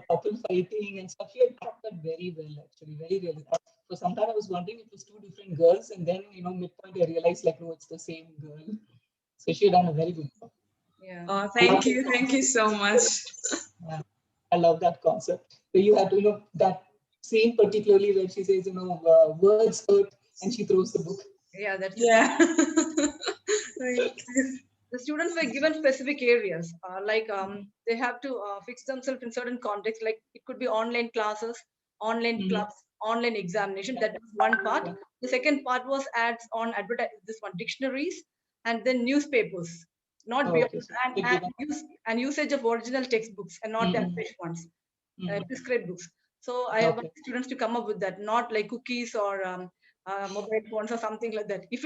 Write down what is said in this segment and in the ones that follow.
couple fighting and stuff. She had taught that very well, actually, very well. For some time, I was wondering if it was two different girls, and then midpoint I realized like, no, it's the same girl. So she had done a very good job. Yeah. Oh, thank you so much. Yeah, I love that concept. So you have to, that scene particularly where she says, words hurt, and she throws the book. Yeah, that's Yeah. the students were given specific areas, they have to fix themselves in certain contexts, like it could be online classes, online clubs, online examination. That was one part. The second part was ads on this one, dictionaries, and then newspapers, not beyond, and usage of original textbooks and not the fresh ones, prescribed books. So I want students to come up with that, not like cookies or mobile phones or something like that. If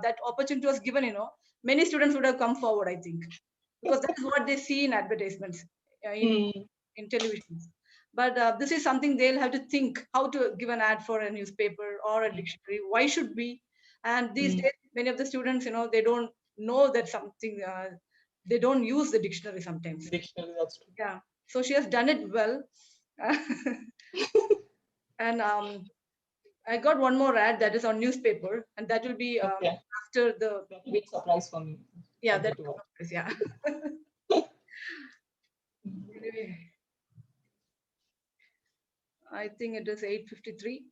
that opportunity was given, many students would have come forward, I think, because that's what they see in advertisements, in television. But this is something they'll have to think how to give an ad for a newspaper or a dictionary. Why should we? And these days, many of the students, they don't know that something. They don't use the dictionary sometimes. Dictionary, that's true. Yeah. So she has done it well. And I got one more ad that is on newspaper, and that will be after the. That will be a surprise for me. Yeah, that's surprise. Yeah. Anyway, I think it is 8:53.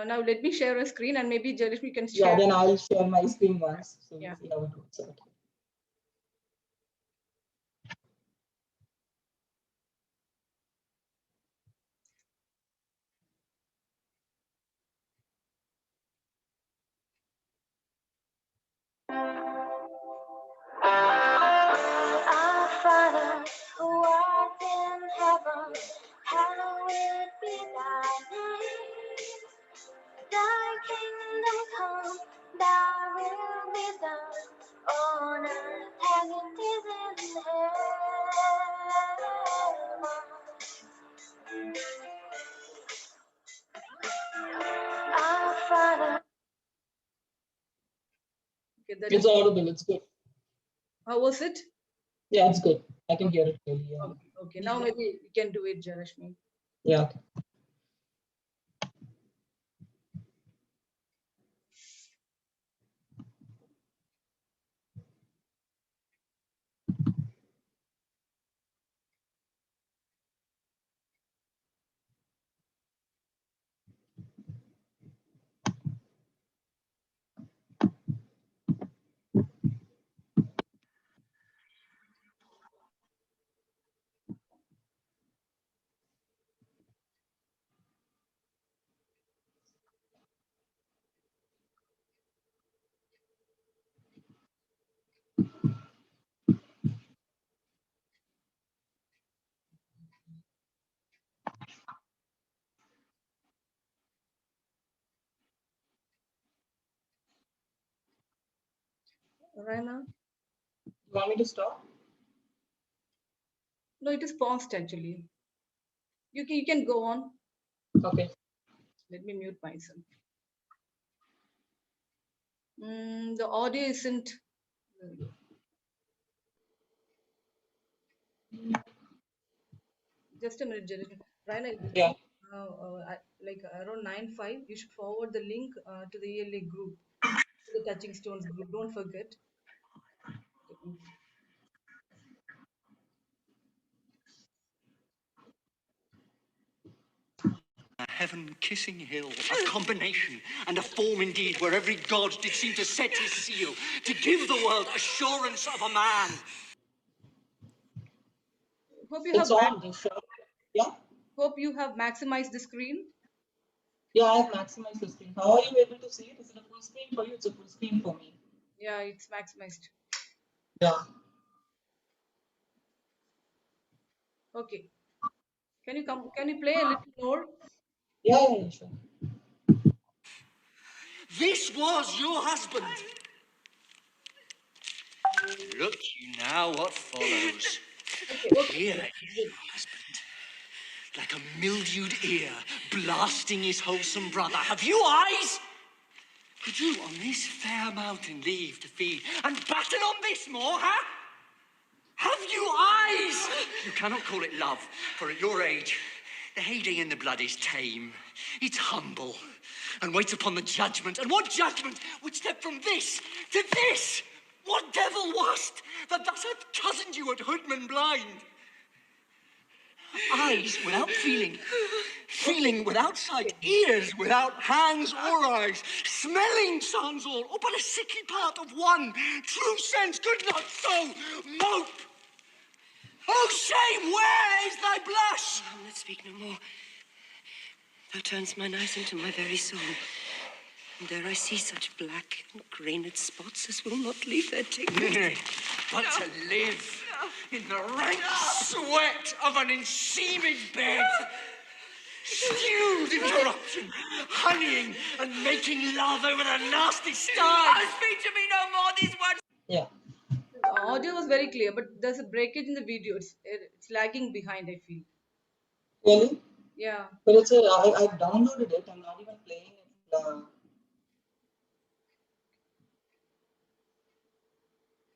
Now let me share a screen, and maybe Jeyalakshimi can share. Yeah, then I'll share my screen once, so yeah. we'll see how it works out. Our Father, who art in heaven, hallowed be thy name. Thy kingdom come, thy will be done, on earth as it is in heaven. Our Father. Okay, it's audible, it's good. How was it? Yeah, it's good. I can hear it clearly. Yeah. Okay. Now maybe you can do it, Jeyalakshimi. Yeah. Okay. Raina? You want me to stop? No, it is paused actually. You can go on. Okay. Let me mute myself. The audio isn't. Just a minute, Jeyalakshimi. Raina, yeah. Like around 9:05, you should forward the link to the ELA group, to the Touching Stones group. Don't forget. A heaven-kissing hill, a combination and a form indeed, where every god did seem to set his seal, to give the world assurance of a man. Hope you it's have on. Yeah. Hope you have maximized the screen. Yeah, I have maximized the screen. How are you able to see it? Is it a full screen for you? It's a full screen for me. Yeah, it's maximized. Yeah. Okay. Can you play a little more? Yeah, sure. This was your husband. Look you now what follows. Here is your husband, like a mildewed ear, blasting his wholesome brother. Have you eyes? Could you on this fair mountain leave to feed, and batten on this more, huh? Have you eyes? You cannot call it love, for at your age, the heyday in the blood is tame. It's humble, and waits upon the judgment. And what judgment would step from this to this? What devil wast that thus hath cozened you at hoodman blind? Eyes without feeling, feeling without sight, ears without hands or eyes, smelling sans all, or but a sickly part of one. True sense could not so mope. Oh, shame, where is thy blush? Let's speak no more. Thou turns mine eyes into my very soul. And there I see such black and grained spots as will not leave their dignity. But to live in the rank sweat of an enseamed bed, stewed in corruption, honeying and making love over the nasty stars. Speak to me no more, these words. Yeah. Audio was very clear, but there's a breakage in the video. It's lagging behind, I feel. Really? Yeah. But it's I downloaded it. I'm not even playing it.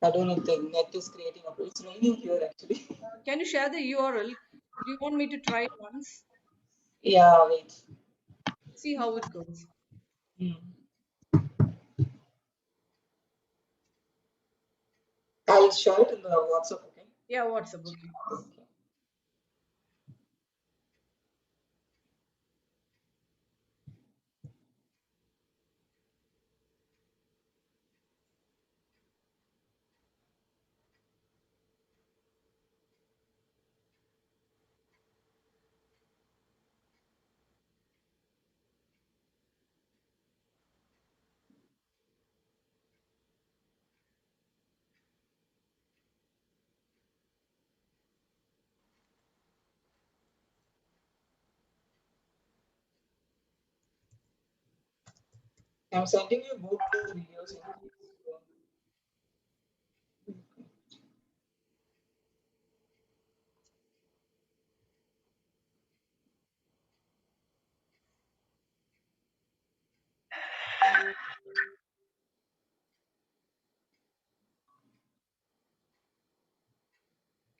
I don't know if the net is creating a. It's raining here actually. Can you share the URL? Do you want me to try it once? Yeah, wait. See how it goes. I'll share it in the WhatsApp, okay? Yeah, WhatsApp, okay. Okay. I'm sending you both the videos.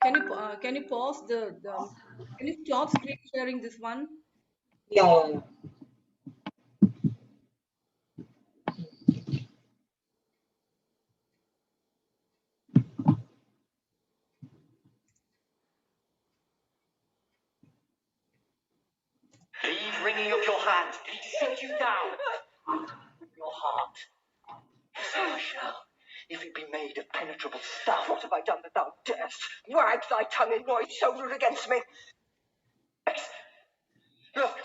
Can you pause can you stop screen sharing this one? Yeah. Leave wringing of your hands, sit you down. Your heart, so shall, if it be made of penetrable stuff. What have I done that thou darest wag thy tongue in noise so rude against me? Look,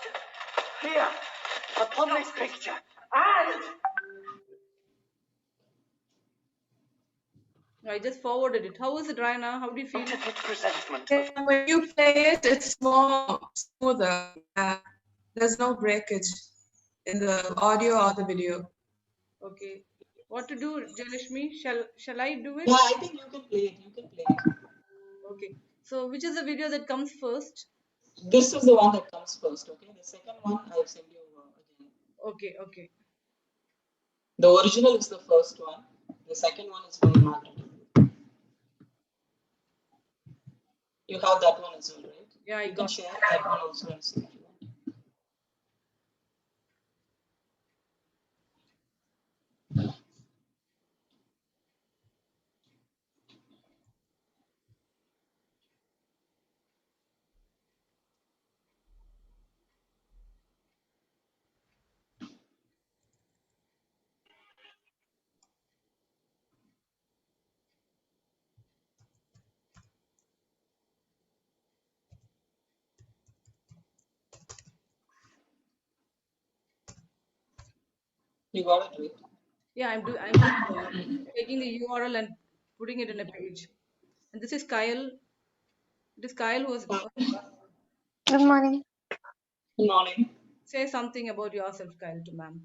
here, upon this picture, and I just forwarded it. How is it, Raina? How do you feel? counterfeit presentment. Yeah, when you play it, it's more smoother. There's no breakage in the audio or the video. Okay. What to do, Jeyalakshimi? Shall I do it? Yeah, I think you can play it. You can play it. Okay. So which is the video that comes first? This is the one that comes first, okay? The second one I'll send you again. Okay. The original is the first one. The second one is by Margaret. You have that one as well, right? Yeah, I You can got share that one also and see if you want. You got it, right? Yeah, I'm just taking the URL and putting it in a page. And this is Kyle. It is Kyle who was. Good morning. Good morning. Say something about yourself, Kyle, to ma'am.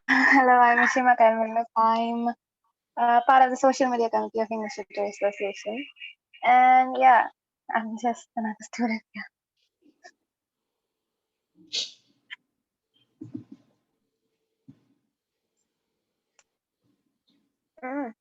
Hello, I'm Ashima Kalmanov. I'm part of the social media committee of English Literature Association. And yeah, I'm just another student. Yeah. Mm.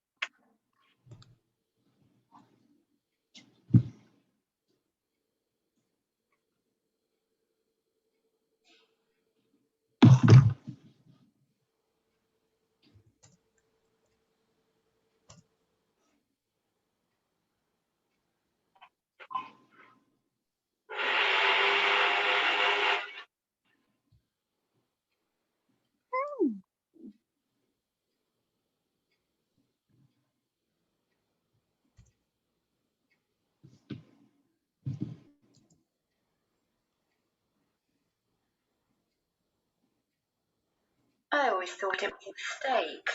I always thought it was a mistake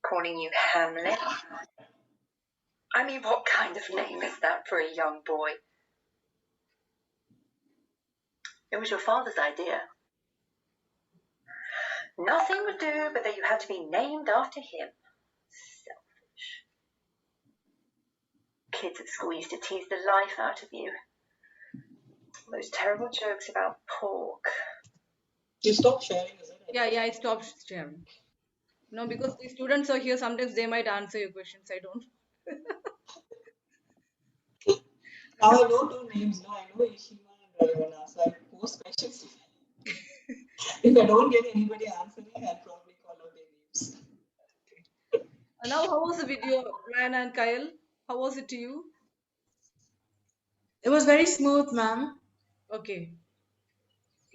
calling you Hamlin. I mean, what kind of name is that for a young boy? It was your father's idea. Nothing would do but that you had to be named after him. Selfish. Kids at school used to tease the life out of you. Those terrible jokes about pork. You stop sharing, is it? Yeah, I stopped sharing. No, because the students are here, sometimes they might answer your questions. I don't. Now I know two names. Now I know Ishima and Ravana. So I post questions. If I don't get anybody answering, I'll probably call out their names. Now, how was the video, Ryan and Kyle? How was it to you? It was very smooth, ma'am. Okay.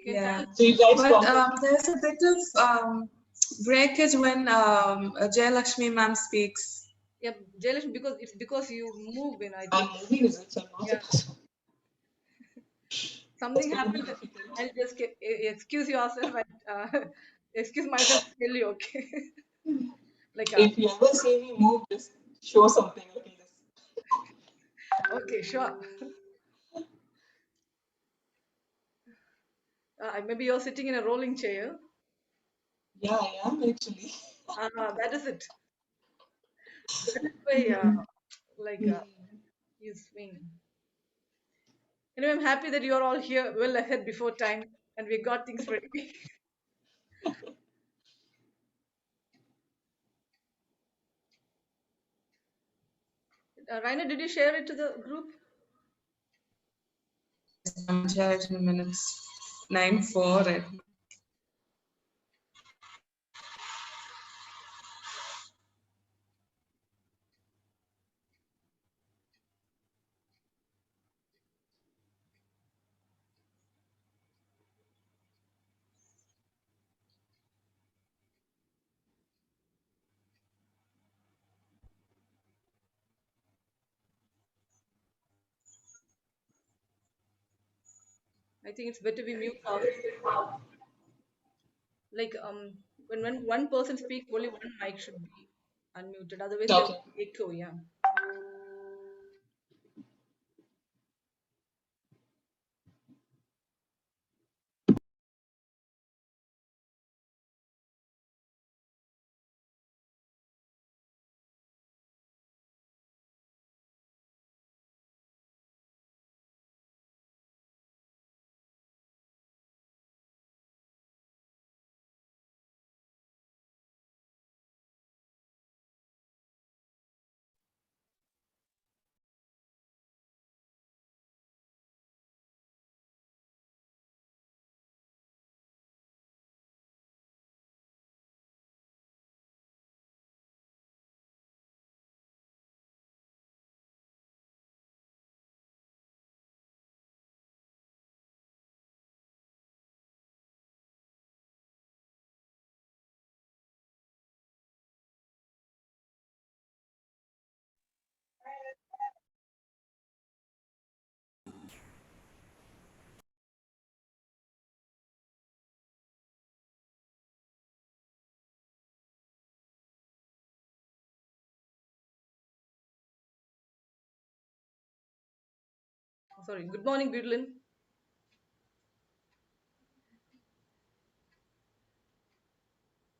Yeah. So you guys But there's a bit of breakage when Jeyalakshimi ma'am speaks. Yeah, Jeyalakshimi, because it's because you move in. I I'm think. moving, is it? So I'm not Yeah. supposed to. Something It's gonna be happened. difficult. I'll just excuse yourself and excuse myself. Tell you, okay. Like. If you ever see me move, just show something. Okay, just Okay, sure. Maybe you're sitting in a rolling chair. yeah, I am actually. That is it. That is why, like, you swing. Anyway, I'm happy that you're all here well ahead before time and we got things ready. Rainer, did you share it to the group? I'm sharing it in minutes. 9:04 right now. I think it's better we mute our. Like when one person speaks, only one mic should be unmuted. Otherwise, there Okay. will be echo. Yeah. Sorry. Good morning, Budlin.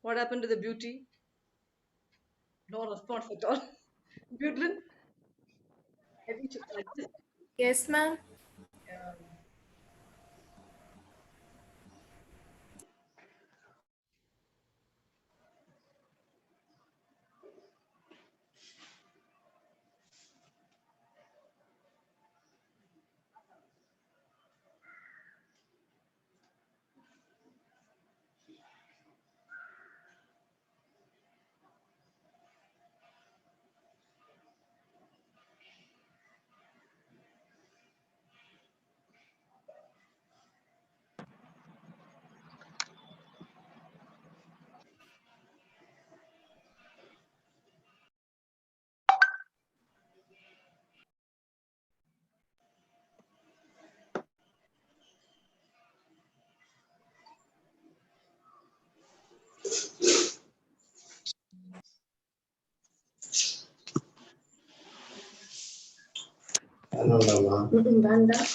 What happened to the beauty? No response at all. Budlin, I think you should adjust. Yes, ma'am. வேண்டாம்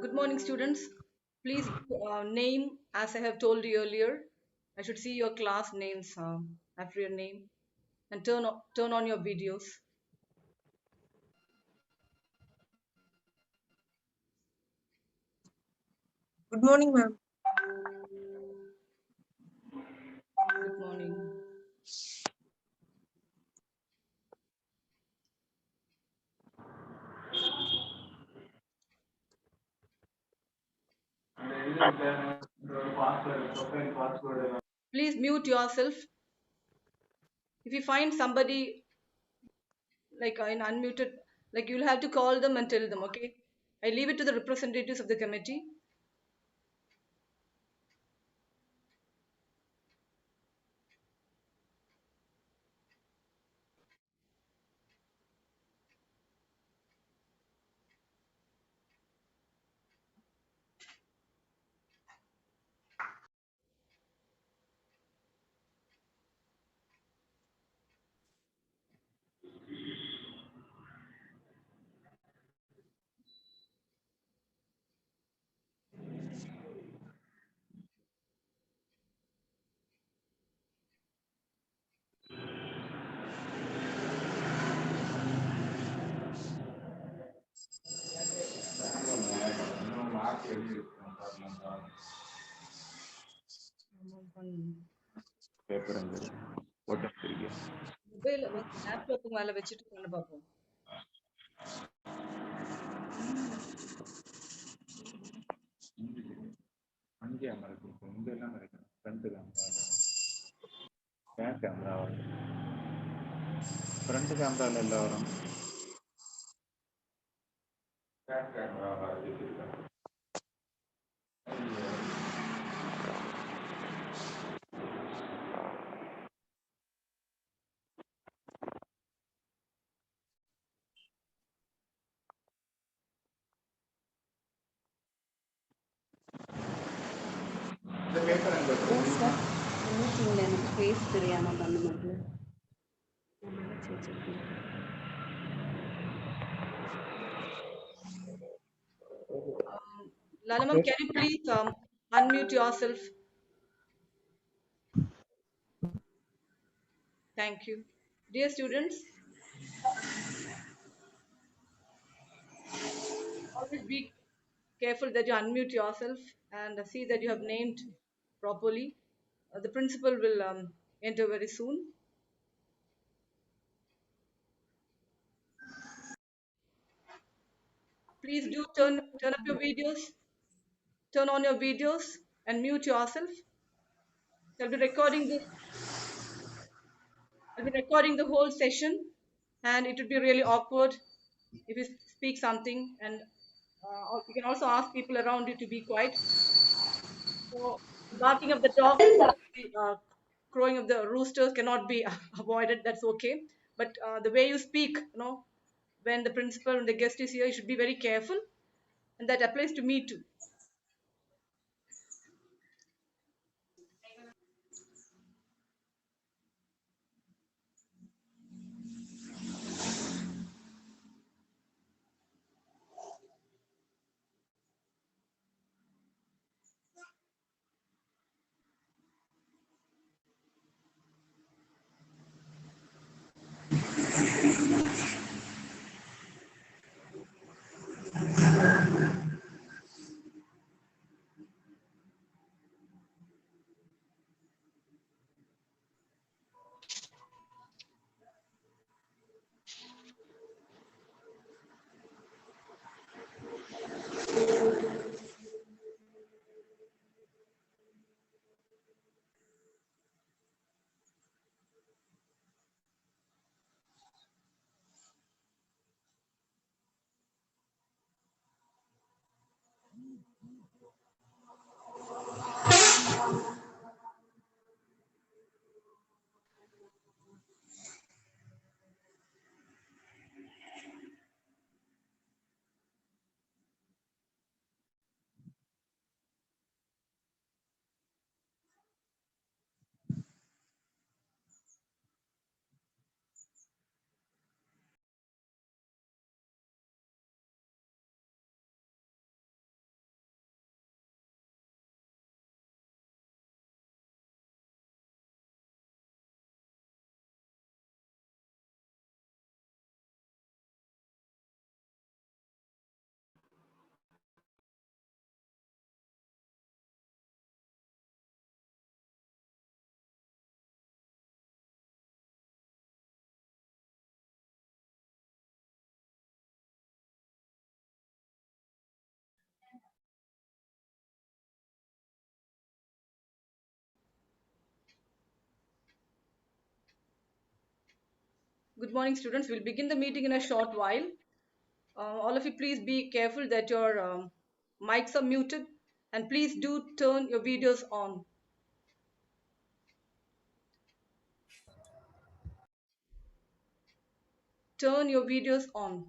Good morning, students. Please name as I have told you earlier. I should see your class names after your name, and turn on your videos. Good morning, ma'am. Good morning. Please mute yourself. If you find somebody like in unmuted, like you'll have to call them and tell them, okay? I leave it to the representatives of the committee. Mobile laptop மேல வச்சிட்டு பண்ண பாப்போம். Front camera എല്ലാവരും எனக்கு பேச தெரியாம பண்ண மாட்டேன். Lalamam, can you please unmute yourself? Thank you. Dear students, always be careful that you unmute yourself and see that you have named properly. The principal will enter very soon. Please do turn up your videos, turn on your videos and mute yourself. I'll be recording this. I'll be recording the whole session, and it would be really awkward if you speak something, and you can also ask people around you to be quiet. So the barking of the dog, the crowing of the roosters cannot be avoided. That's okay. But the way you speak, when the principal and the guest is here, you should be very careful, and that applies to me too. Good morning, students. We'll begin the meeting in a short while. All of you, please be careful that your mics are muted, and please do turn your videos on. Turn your videos on.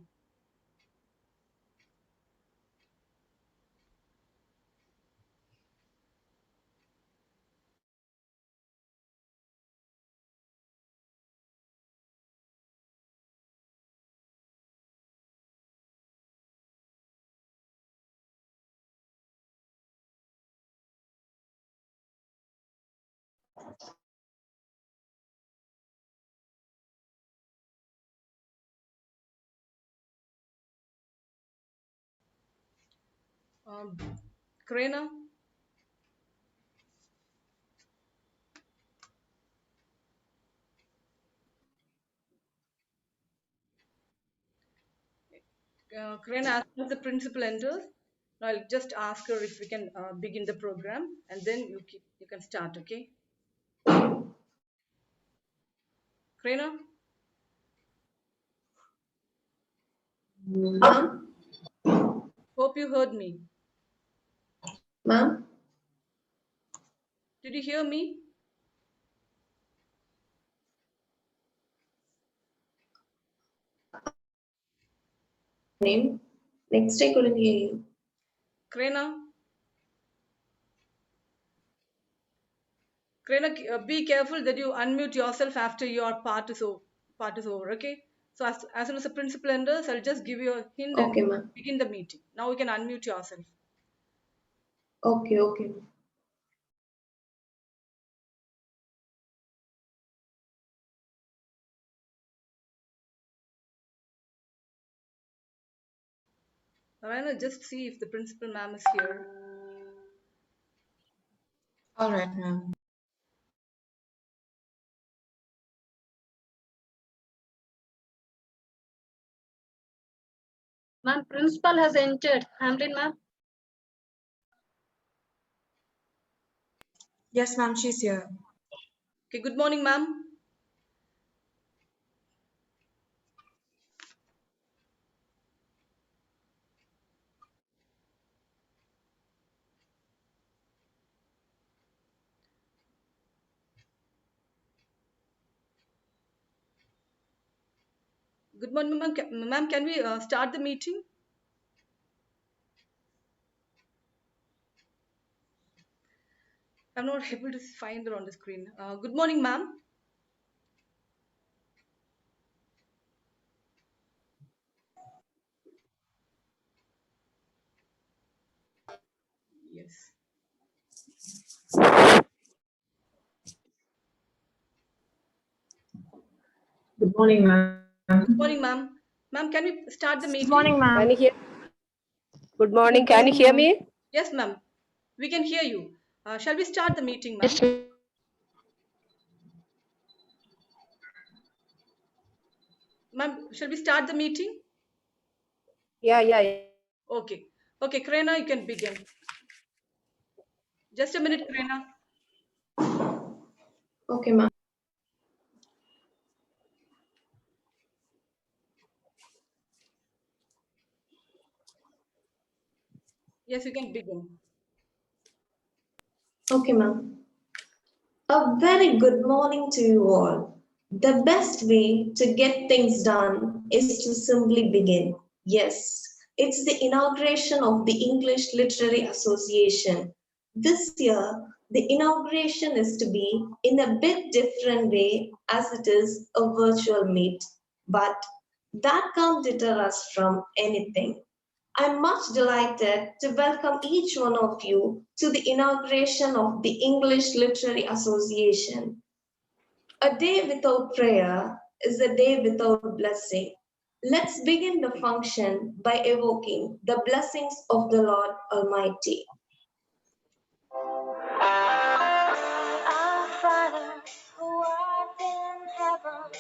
Karina? Karina, as soon as the principal enters, I'll just ask her if we can begin the program, and then you can start, okay? Karina? Ma'am? Hope you heard me. Ma'am? Did you hear me? Name? Next I couldn't hear you. Karina? Karina, be careful that you unmute yourself after your part is over, okay? So as soon as the principal enters, I'll just give you a hint Okay, and ma'am. begin the meeting. Now we can unmute yourself. Okay, okay. Narayana, just see if the principal ma'am is here. All right, ma'am. Ma'am, principal has entered. Hamlin, ma'am. Yes, ma'am, she's here. Okay, good morning, ma'am. Good morning, ma'am. Ma'am, can we start the meeting? I'm not able to find her on the screen. Good morning, ma'am. Yes. Good morning, ma'am. Good morning, ma'am. Ma'am, can we start the meeting? Good morning, ma'am. Can you hear? Good morning. Can you hear me? Yes, ma'am. We can hear you. Shall we start the meeting, ma'am? Yes. Ma'am, shall we start the meeting? Yeah. Okay. Okay, Karina, you can begin. Just a minute, Karina. Okay, ma'am. Yes, you can begin. Okay, ma'am. A very good morning to you all. The best way to get things done is to simply begin. Yes, it's the inauguration of the English Literary Association. This year, the inauguration is to be in a bit different way as it is a virtual meet. But that can't deter us from anything. I'm much delighted to welcome each one of you to the inauguration of the English Literary Association. A day without prayer is a day without blessing. Let's begin the function by evoking the blessings of the Lord Almighty. Our Father, who art in heaven,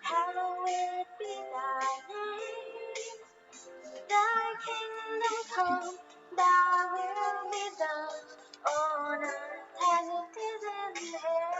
hallowed be thy name. Thy kingdom come, thy will be done, on earth as it is in heaven.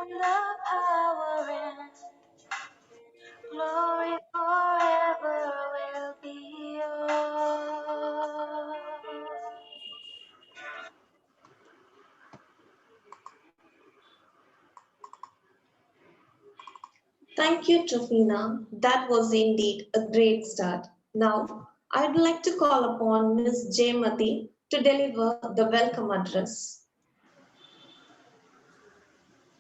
and the power and glory forever will be yours. Thank you, Trofina. That was indeed a great start. Now, I'd like to call upon Ms. Jayamati to deliver the welcome address.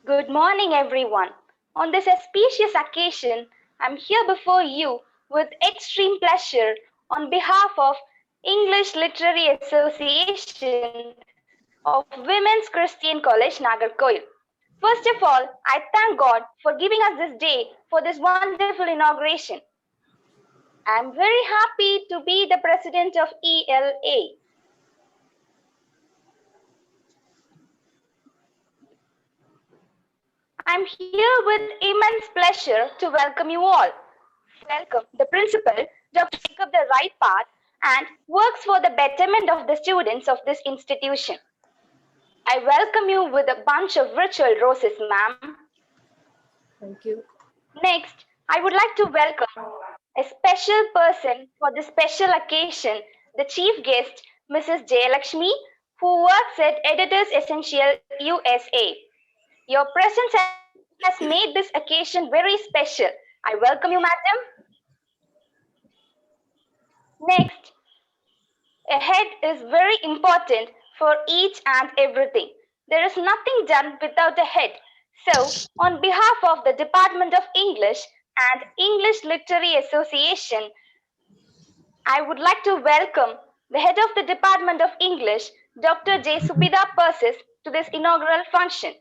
Good morning, everyone. On this auspicious occasion, I'm here before you with extreme pleasure on behalf of English Literary Association of Women's Christian College, Nagercoil. First of all, I thank God for giving us this day for this wonderful inauguration. I'm very happy to be the president of ELA. I'm here with immense pleasure to welcome you all. Welcome the principal, Dr. Jacob the right path, and works for the betterment of the students of this institution. I welcome you with a bunch of virtual roses, ma'am. Thank you. Next, I would like to welcome a special person for this special occasion, the chief guest, Mrs. Jeyalakshimi, who works at Editors Essential, U.S.A. Your presence has made this occasion very special. I welcome you, madam. Next, a head is very important for each and everything. There is nothing done without a head. So, on behalf of the Department of English and English Literary Association, I would like to welcome the head of the Department of English, Dr. J. Subida Persis, to this inaugural function.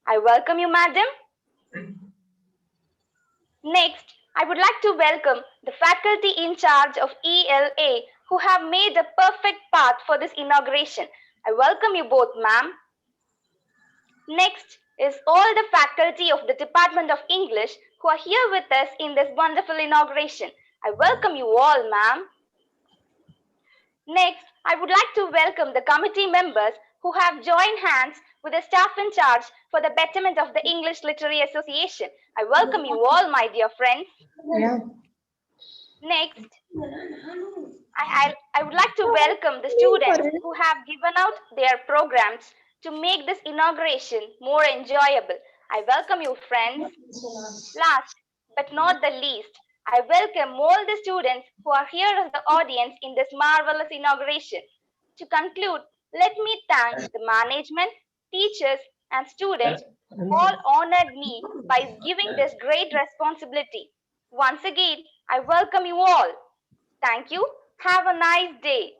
I welcome you, madam. Next, I would like to welcome the faculty in charge of ELA who have made a perfect path for this inauguration. I welcome you both, ma'am. Next is all the faculty of the Department of English who are here with us in this wonderful inauguration. I welcome you all, ma'am. Next, I would like to welcome the committee members who have joined hands with the staff in charge for the betterment of the English Literary Association. I welcome you all, my dear friends. Yeah. Next, I would like to welcome the students who have given out their programs to make this inauguration more enjoyable. I welcome you, friends. Last but not the least, I welcome all the students who are here as the audience in this marvelous inauguration. To conclude, let me thank the management, teachers, and students who all honored me by giving this great responsibility. Once again, I welcome you all. Thank you. Have a nice day.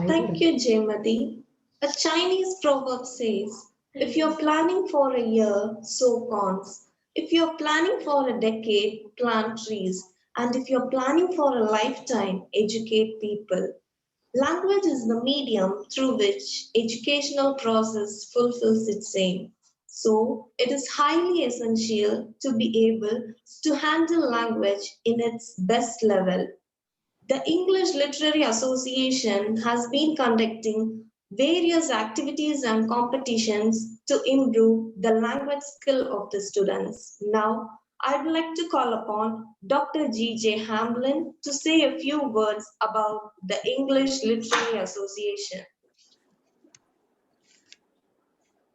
Thank you, Jayamati. A Chinese proverb says, if you're planning for a year, sow corns. If you're planning for a decade, plant trees. And if you're planning for a lifetime, educate people. Language is the medium through which educational process fulfills its aim. So it is highly essential to be able to handle language in its best level. The English Literary Association has been conducting various activities and competitions to improve the language skill of the students. Now, I'd like to call upon Dr. G.J. Hamlin to say a few words about the English Literary Association.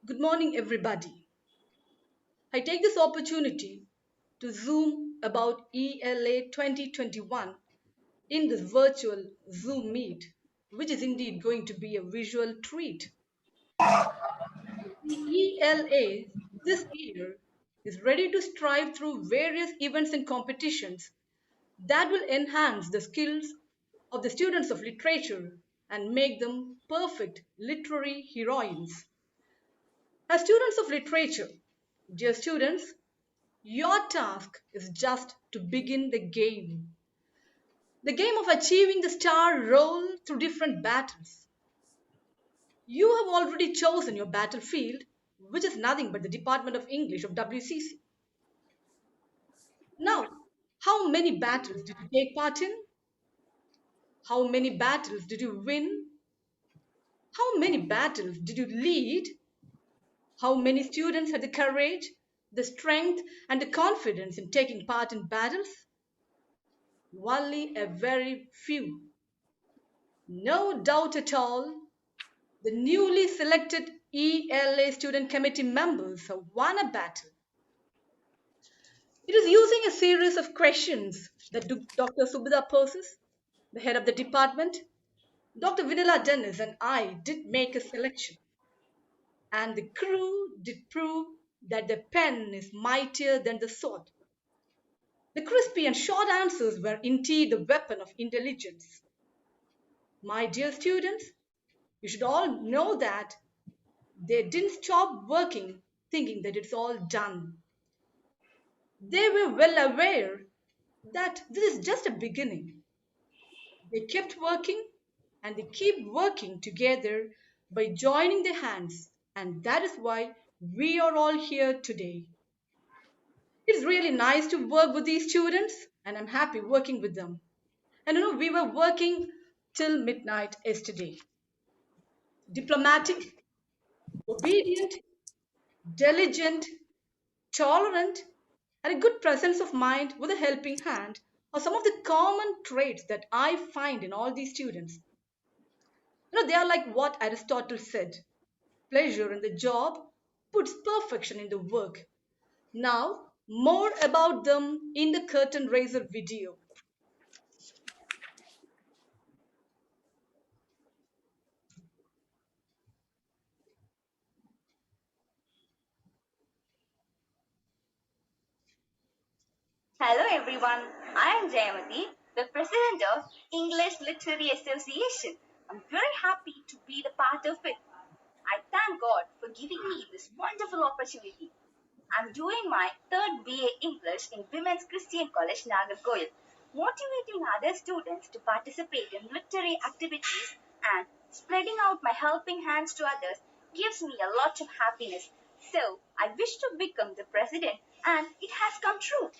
Good morning, everybody. I take this opportunity to zoom about ELA 2021 in this virtual Zoom meet, which is indeed going to be a visual treat. The ELA this year is ready to strive through various events and competitions that will enhance the skills of the students of literature and make them perfect literary heroines. As students of literature, dear students, your task is just to begin the game. The game of achieving the star role through different battles. You have already chosen your battlefield, which is nothing but the Department of English of WCC. Now, how many battles did you take part in? How many battles did you win? How many battles did you lead? How many students had the courage, the strength, and the confidence in taking part in battles? Only a very few. No doubt at all, the newly selected ELA student committee members have won a battle. It is using a series of questions that Dr. Subhida poses, the head of the department. Dr. Vinila Dennis and I did make a selection, and the crew did prove that the pen is mightier than the sword. The crispy and short answers were indeed the weapon of intelligence. My dear students, you should all know that they didn't stop working thinking that it's all done. They were well aware that this is just a beginning. They kept working and they keep working together by joining their hands, and that is why we are all here today. It's really nice to work with these students, and I'm happy working with them. And we were working till midnight yesterday. Diplomatic, obedient, diligent, tolerant, and a good presence of mind with a helping hand are some of the common traits that I find in all these students. They are like what Aristotle said: pleasure in the job puts perfection in the work. Now, more about them in the curtain raiser video. Hello everyone, I am Jayamati, the president of English Literary Association. I'm very happy to be the part of it. I thank God for giving me this wonderful opportunity. I'm doing my third BA English in Women's Christian College, Nagercoil. Motivating other students to participate in literary activities and spreading out my helping hands to others gives me a lot of happiness. So, I wish to become the president, and it has come true.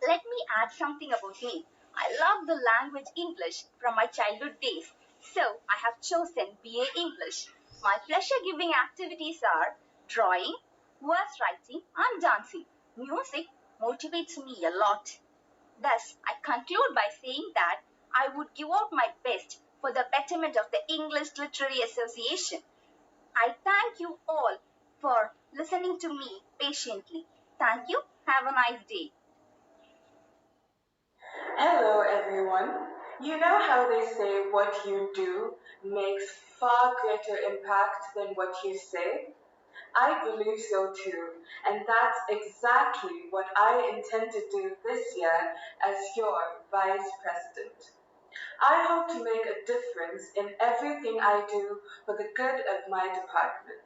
Let me add something about me. I love the language English from my childhood days, so I have chosen BA English. My pleasure-giving activities are drawing, verse writing, and dancing. Music motivates me a lot. Thus, I conclude by saying that I would give out my best for the betterment of the English Literary Association. I thank you all for listening to me patiently. Thank you. Have a nice day. Hello, everyone. You know how they say what you do makes far greater impact than what you say? I believe so too, and that's exactly what I intend to do this year as your Vice President. I hope to make a difference in everything I do for the good of my department.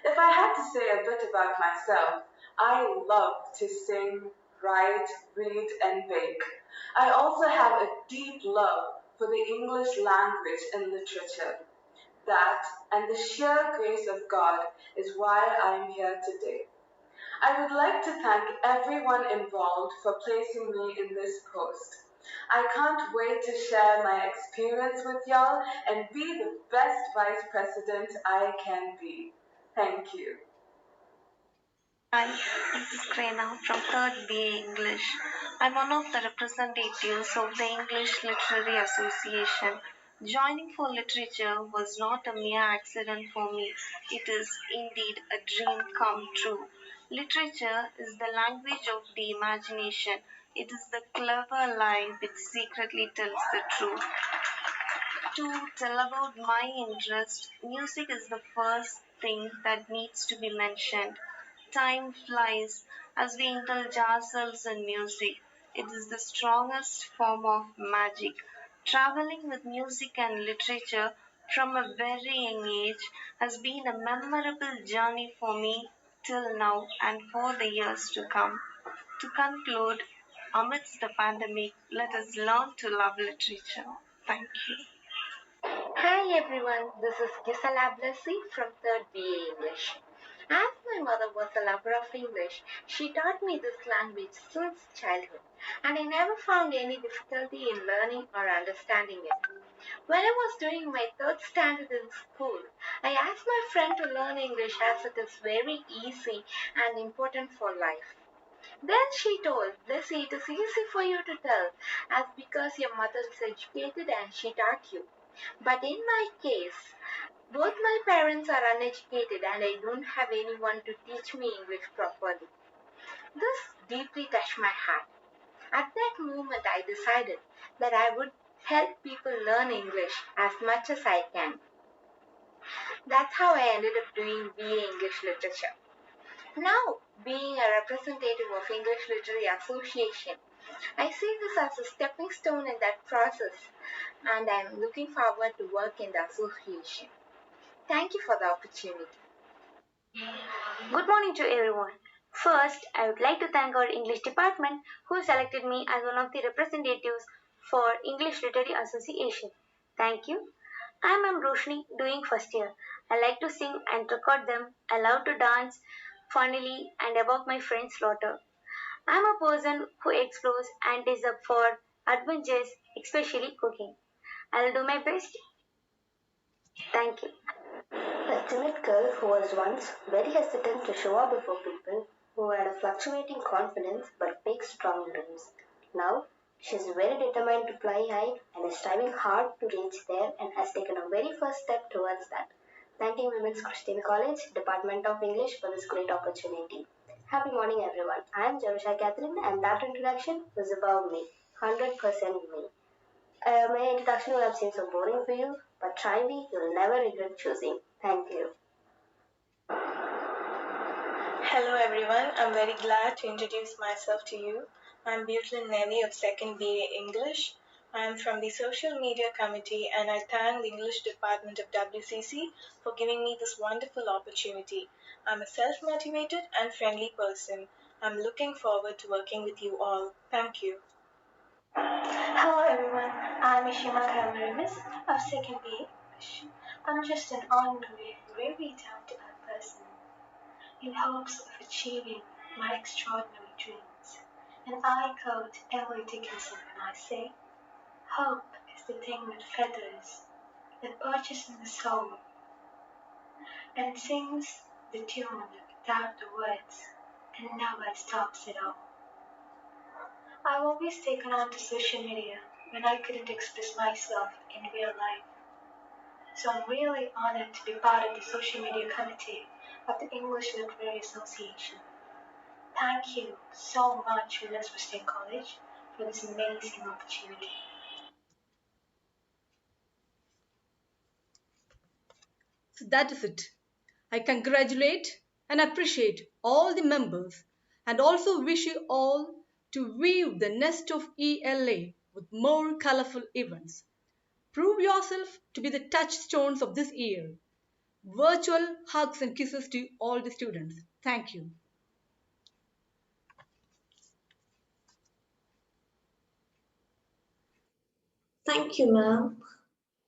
If I had to say a bit about myself, I love to sing, write, read, and bake. I also have a deep love for the English language and literature. That and the sheer grace of God is why I am here today. I would like to thank everyone involved for placing me in this post. I can't wait to share my experience with y'all and be the best vice president I can be. Thank you. Hi, this is Krena from 3rd BA English. I'm one of the representatives of the English Literary Association. Joining for literature was not a mere accident for me. It is indeed a dream come true. Literature is the language of the imagination. It is the clever lie which secretly tells the truth. To tell about my interest, music is the first thing that needs to be mentioned. Time flies as we indulge ourselves in music. It is the strongest form of magic. Traveling with music and literature from a very young age has been a memorable journey for me till now and for the years to come. To conclude, amidst the pandemic, let us learn to love literature. Thank you. Hi everyone, this is Jeyalakshimi from 3rd BA English. As my mother was a lover of English, she taught me this language since childhood, and I never found any difficulty in learning or understanding it. When I was doing my third standard in school, I asked my friend to learn English as it is very easy and important for life. Then she told, Blessy, it is easy for you to tell, as because your mother is educated and she taught you. But in my case, both my parents are uneducated and I don't have anyone to teach me English properly. This deeply touched my heart. At that moment, I decided that I would help people learn English as much as I can. That's how I ended up doing BA English Literature. Now, being a representative of English Literary Association, I see this as a stepping stone in that process, and I'm looking forward to work in the association. Thank you for the opportunity. Good morning to everyone. First, I would like to thank our English department who selected me as one of the representatives for English Literary Association. Thank you. I am Roshni, doing first year. I like to sing and record them. I love to dance funnily and above my friend's slaughter. I am a person who explores and is up for adventures, especially cooking. I will do my best. Thank you. A timid girl who was once very hesitant to show up before people, who had a fluctuating confidence but big strong dreams. Now, she is very determined to fly high and is striving hard to reach there and has taken a very first step towards that. Thanking Women's Christian College, Department of English for this great opportunity. Happy morning everyone. I am Jerusha Catherine and that introduction was about me. 100% me. My introduction will have seemed so boring for you, but try me, you'll never regret choosing. Thank you. Hello everyone, I'm very glad to introduce myself to you. I'm Butlin Nelly of 2nd BA English. I'm from the Social Media Committee and I thank the English Department of WCC for giving me this wonderful opportunity. I'm a self-motivated and friendly person. I'm looking forward to working with you all. Thank you. Hello everyone, I'm Ishima Kamaramis of 2nd BA English. I'm just an ordinary, very down-to-earth person in hopes of achieving my extraordinary dreams. And I quote Emily Dickinson when I say, hope is the thing with feathers that perches in the soul and sings the tune without the words and never stops at all. I've always taken on to social media when I couldn't express myself in real life. So I'm really honored to be part of the social media committee of the English Literary Association. Thank you so much, Women's Christian College, for this amazing opportunity. So that is it. I congratulate and appreciate all the members and also wish you all to weave the nest of ELA with more colorful events. Prove yourself to be the touchstones of this year. Virtual hugs and kisses to all the students. Thank you. Thank you, ma'am.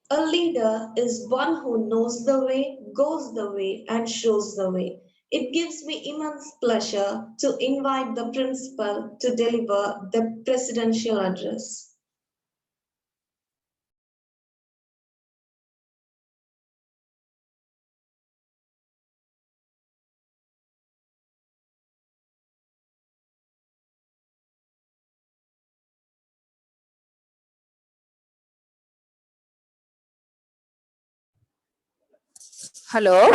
A leader is one who knows the way, goes the way, and shows the way. It gives me immense pleasure to invite the principal to deliver the presidential address. Hello.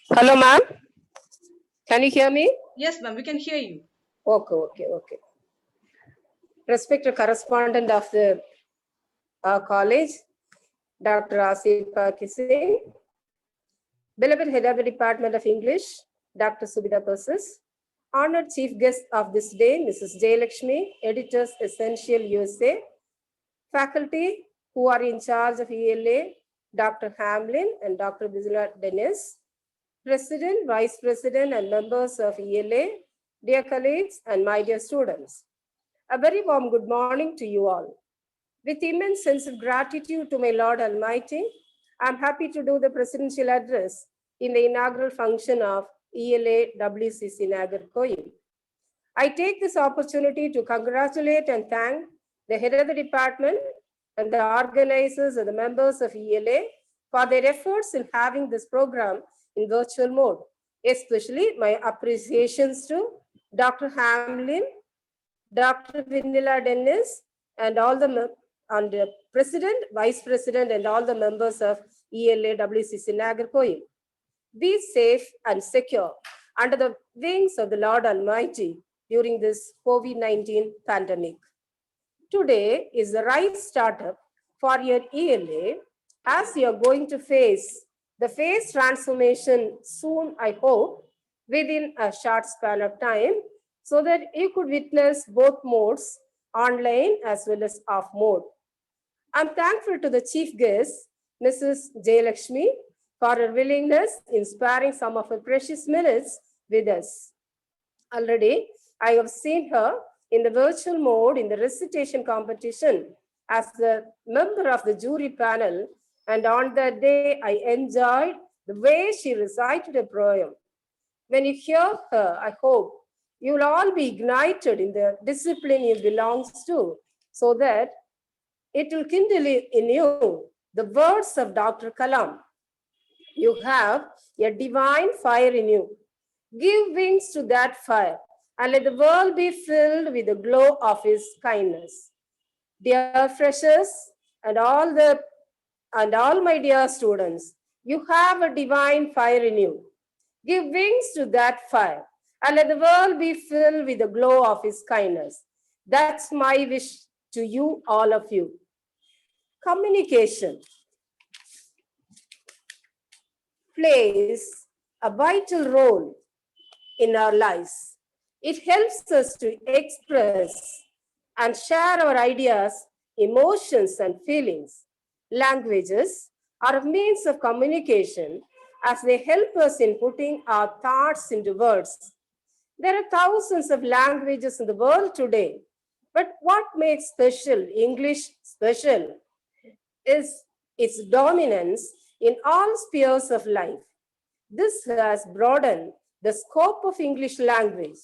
Hello, ma'am. Can you hear me? Yes, ma'am, we can hear you. Okay. Respected correspondent of the college, Dr. Asifa Kising, beloved head of the Department of English, Dr. Subida Persis, honored chief guest of this day, Mrs. Jeyalakshimi, editors Essential U.S.A, faculty who are in charge of ELA, Dr. Hamlin and Dr. Vinila Dennis, President, Vice President, and members of ELA, dear colleagues and my dear students. A very warm good morning to you all. With immense sense of gratitude to my Lord Almighty, I'm happy to do the presidential address in the inaugural function of ELA WCC Nagercoil. I take this opportunity to congratulate and thank the head of the department and the organizers and the members of ELA for their efforts in having this program in virtual mode. Especially my appreciations to Dr. Hamlin, Dr. Vinila Dennis, and all the President, Vice President, and all the members of ELA WCC Nagercoil. Be safe and secure under the wings of the Lord Almighty during this COVID-19 pandemic. Today is the right startup for your ELA as you are going to face the phase transformation soon, I hope, within a short span of time, so that you could witness both modes, online as well as off mode. I'm thankful to the chief guest, Mrs. Jeyalakshimi, for her willingness in sparing some of her precious minutes with us. Already, I have seen her in the virtual mode in the recitation competition as the member of the jury panel, and on that day, I enjoyed the way she recited a poem. When you hear her, I hope you will all be ignited in the discipline you belong to, so that it will kindle in you the words of Dr. Kalam. You have a divine fire in you. Give wings to that fire, and let the world be filled with the glow of his kindness. Dear freshers and all my dear students, you have a divine fire in you. Give wings to that fire, and let the world be filled with the glow of his kindness. That's my wish to you, all of you. Communication plays a vital role in our lives. It helps us to express and share our ideas, emotions, and feelings. Languages are a means of communication as they help us in putting our thoughts into words. There are thousands of languages in the world today, but what makes English special is its dominance in all spheres of life. This has broadened the scope of English language.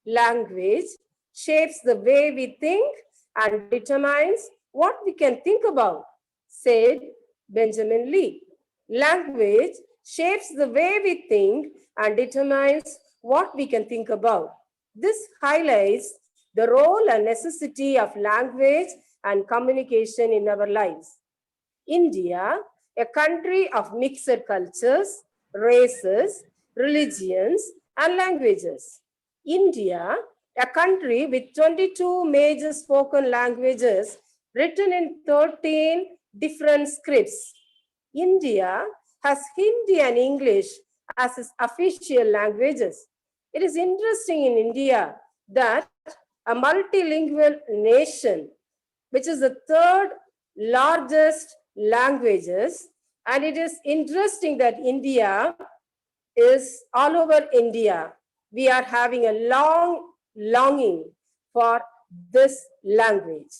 Language shapes the way we think and determines what we can think about, said Benjamin Lee. Language shapes the way we think and determines what we can think about. This highlights the role and necessity of language and communication in our lives. India, a country of mixed cultures, races, religions, and languages. India, a country with 22 major spoken languages written in 13 different scripts. India has Hindi and English as its official languages. It is interesting in India that a multilingual nation, which is the third largest languages, and it is interesting that India is all over India. We are having a longing for this language.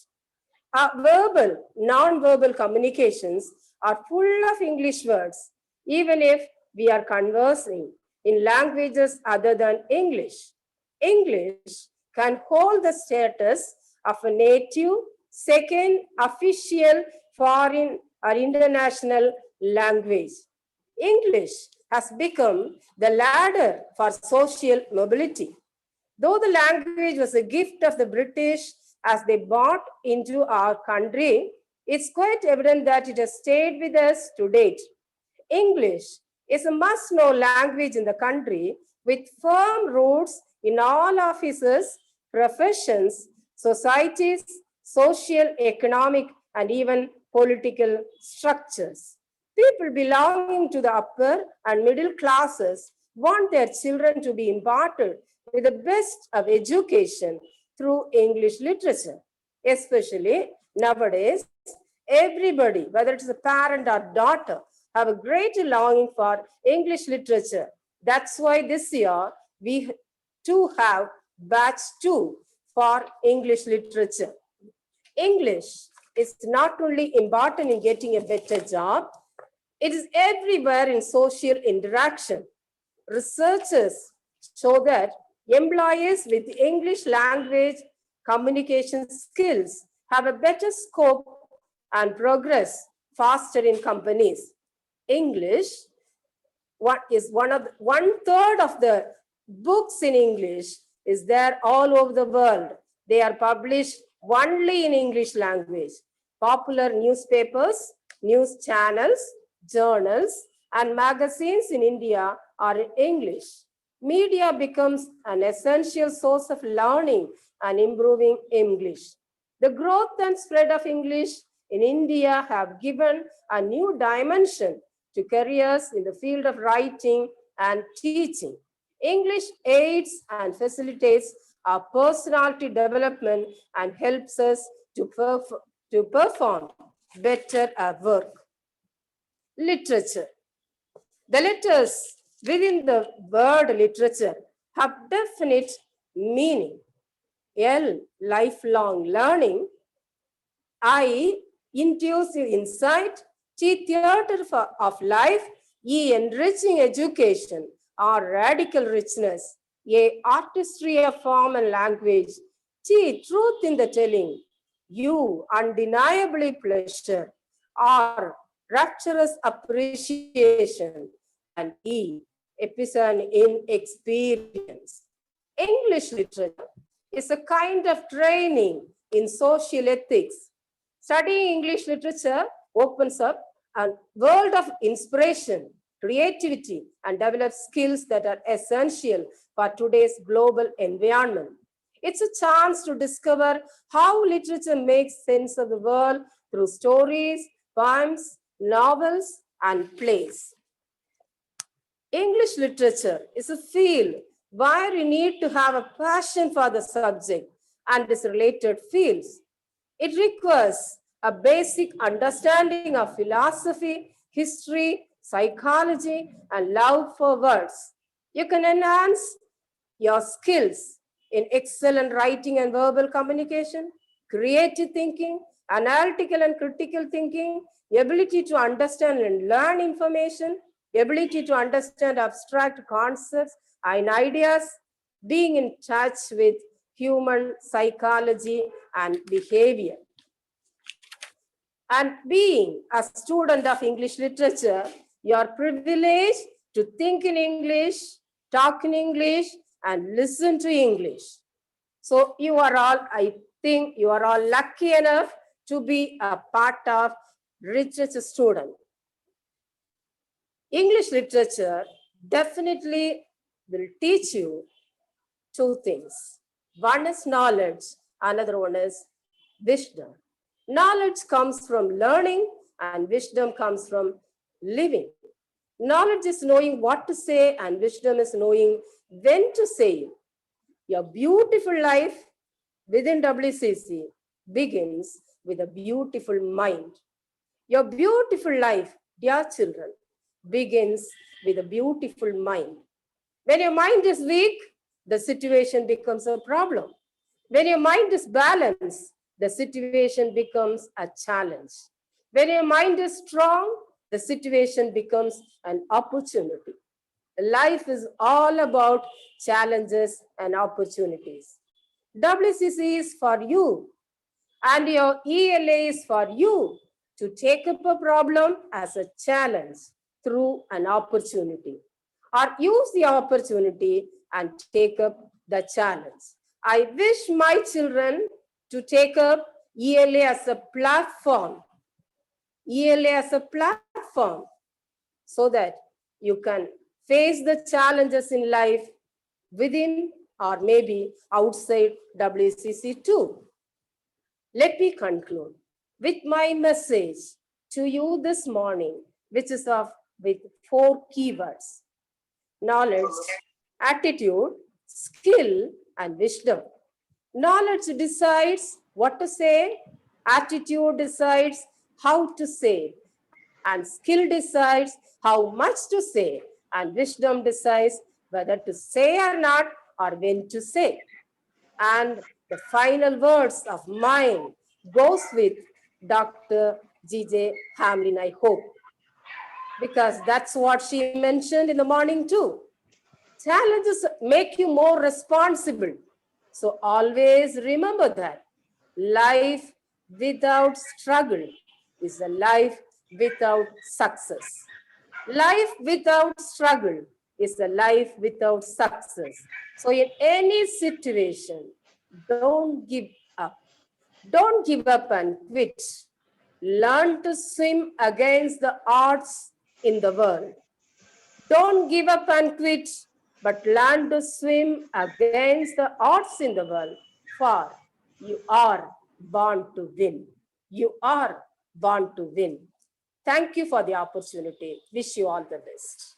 Our verbal, non-verbal communications are full of English words, even if we are conversing in languages other than English. English can hold the status of a native, second official foreign or international language. English has become the ladder for social mobility. Though the language was a gift of the British as they brought into our country, it's quite evident that it has stayed with us to date. English is a must-know language in the country with firm roots in all offices, professions, societies, social, economic, and even political structures. People belonging to the upper and middle classes want their children to be imparted with the best of education through English literature. Especially nowadays, everybody, whether it's a parent or daughter, have a great longing for English literature. That's why this year we too have batch 2 for English literature. English is not only important in getting a better job, it is everywhere in social interaction. Researchers show that employees with English language communication skills have a better scope and progress faster in companies. English is one third of the books in English is there all over the world. They are published only in English language. Popular newspapers, news channels, journals, and magazines in India are in English. Media becomes an essential source of learning and improving English. The growth and spread of English in India have given a new dimension to careers in the field of writing and teaching. English aids and facilitates our personality development and helps us to perform better at work. Literature. The letters within the word literature have definite meaning. L, lifelong learning. I, intuitive insight. T, theater of life. E, enriching education or radical richness. A, artistry of form and language. T, truth in the telling. U, undeniably pleasure or rapturous appreciation. And E, episode in experience. English literature is a kind of training in social ethics. Studying English literature opens up a world of inspiration, creativity, and develops skills that are essential for today's global environment. It's a chance to discover how literature makes sense of the world through stories, poems, novels, and plays. English literature is a field where you need to have a passion for the subject and its related fields. It requires a basic understanding of philosophy, history, psychology, and love for words. You can enhance your skills in excellent writing and verbal communication, creative thinking, analytical and critical thinking, ability to understand and learn information, ability to understand abstract concepts and ideas, being in touch with human psychology and behavior. And being a student of English literature, you are privileged to think in English, talk in English, and listen to English. So you are all, I think you are all lucky enough to be a part of literature student. English literature definitely will teach you two things. One is knowledge, another one is wisdom. Knowledge comes from learning and wisdom comes from living. Knowledge is knowing what to say and wisdom is knowing when to say it. Your beautiful life within WCC begins with a beautiful mind. Your beautiful life, dear children, begins with a beautiful mind. When your mind is weak, the situation becomes a problem. When your mind is balanced, the situation becomes a challenge. When your mind is strong, the situation becomes an opportunity. Life is all about challenges and opportunities. WCC is for you, and your ELA is for you to take up a problem as a challenge through an opportunity, or use the opportunity and take up the challenge. I wish my children to take up ELA as a platform, so that you can face the challenges in life within or maybe outside WCC too. Let me conclude with my message to you this morning, which is with 4 keywords: knowledge, attitude, skill, and wisdom. Knowledge decides what to say, attitude decides how to say, and skill decides how much to say, and wisdom decides whether to say or not, or when to say. And the final words of mine goes with Dr. G.J. Hamlin, I hope, because that's what she mentioned in the morning too. Challenges make you more responsible. So always remember that life without struggle is a life without success. Life without struggle is a life without success. So in any situation, don't give up. Don't give up and quit. Learn to swim against the odds in the world. Don't give up and quit, but learn to swim against the odds in the world. For you are born to win. You are born to win. Thank you for the opportunity. Wish you all the best.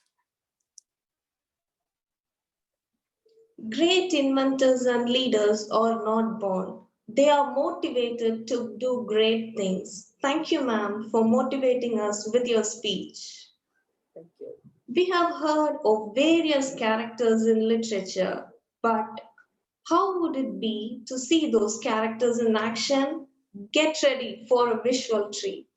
Great inventors and leaders are not born. They are motivated to do great things. Thank you, ma'am, for motivating us with your speech. Thank you. We have heard of various characters in literature, but how would it be to see those characters in action? Get ready for a visual treat.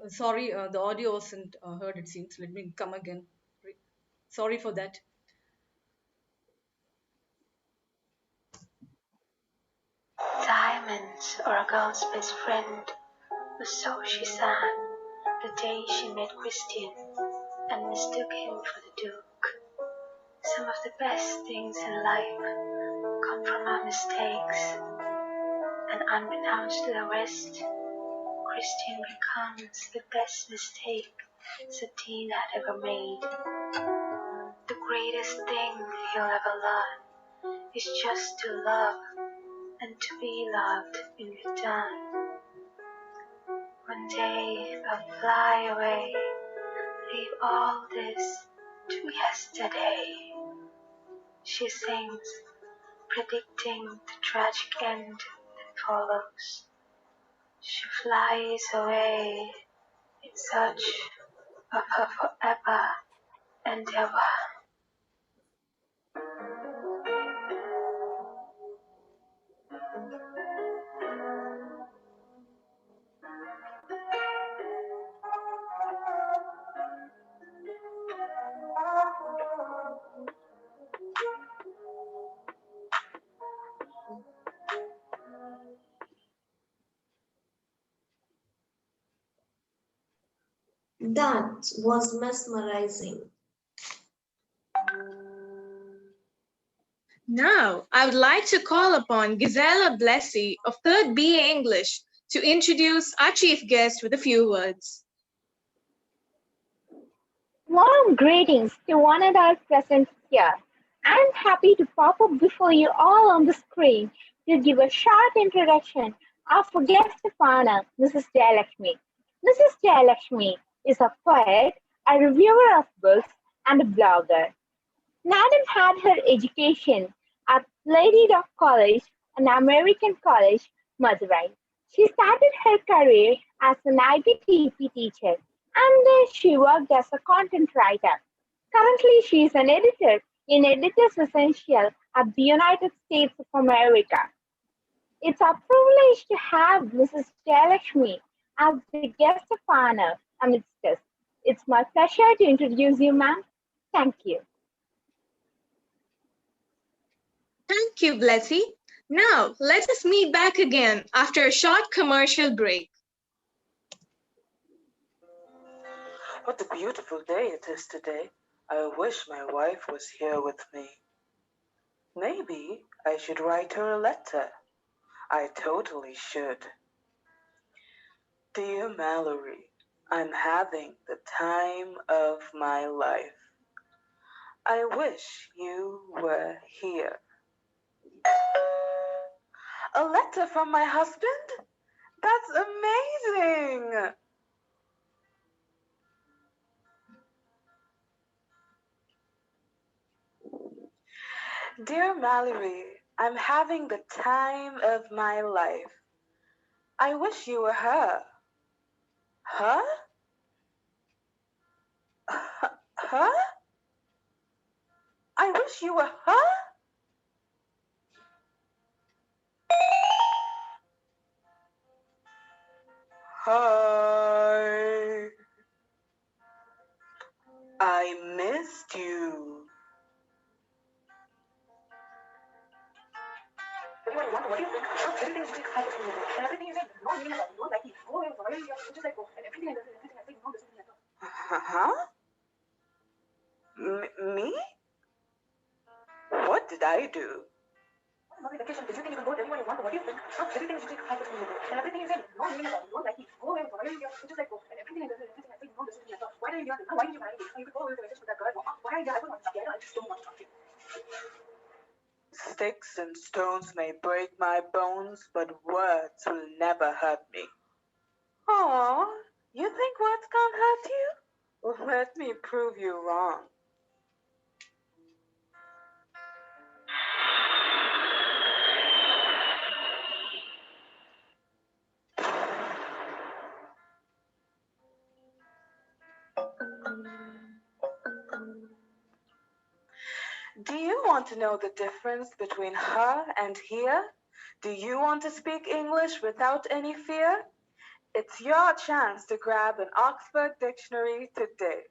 Sorry, the audio wasn't heard, it seems. Let me come again. Sorry for that. Diamonds are a girl's best friend, or so she sang the day she met Christian and mistook him for the Duke. Some of the best things in life come from our mistakes, and unbeknownst to the rest, Christian becomes the best mistake Satine had ever made. The greatest thing he'll ever learn is just to love and to be loved in return. One day I'll fly away, leave all this to yesterday. She sings, predicting the tragic end that follows. She flies away in search of her forever and ever. That was mesmerizing. Now, I would like to call upon Gisela Blessy of 3rd BA English to introduce our chief guest with a few words. Warm greetings to one and all present here. I'm happy to pop up before you all on the screen to give a short introduction of our guest of honor, Mrs. Jeyalakshimi. Mrs. Jeyalakshimi is a poet, a reviewer of books, and a blogger. Madam had her education at Lady Dock College, an American college, Madurai. She started her career as an IPTP teacher, and then she worked as a content writer. Currently, she is an editor in Editors Essential at the United States of America. It's a privilege to have Mrs. Jeyalakshimi as the guest of honor amidst us. It's my pleasure to introduce you, ma'am. Thank you. Thank you, Blessy. Now, let us meet back again after a short commercial break. What a beautiful day it is today. I wish my wife was here with me. Maybe I should write her a letter. I totally should. Dear Mallory, I'm having the time of my life. I wish you were here. A letter from my husband? That's amazing! Dear Mallory, I'm having the time of my life. I wish you were her. Her? Her? I wish you were her? Hi. I missed you. What do you think? Everything is big hype and everything is no meaning about it. You don't like it. Go away, why are you just like and everything I say, no, this is huh? Me? What did I do? Vacation. You can even go anywhere you want. What do you think? Everything is big hype and everything is no meaning about it. You don't like it. Go away, why are you just like and everything I say, no, this is why are you here? Why did you marry me? You could go away with that girl. Why are you here? I don't want to talk to you. I just don't want to talk to you. Sticks and stones may break my bones, but words will never hurt me. Aw, you think words can't hurt you? Well, let me prove you wrong. Do you want to know the difference between her and here? Do you want to speak English without any fear? It's your chance to grab an Oxford dictionary today.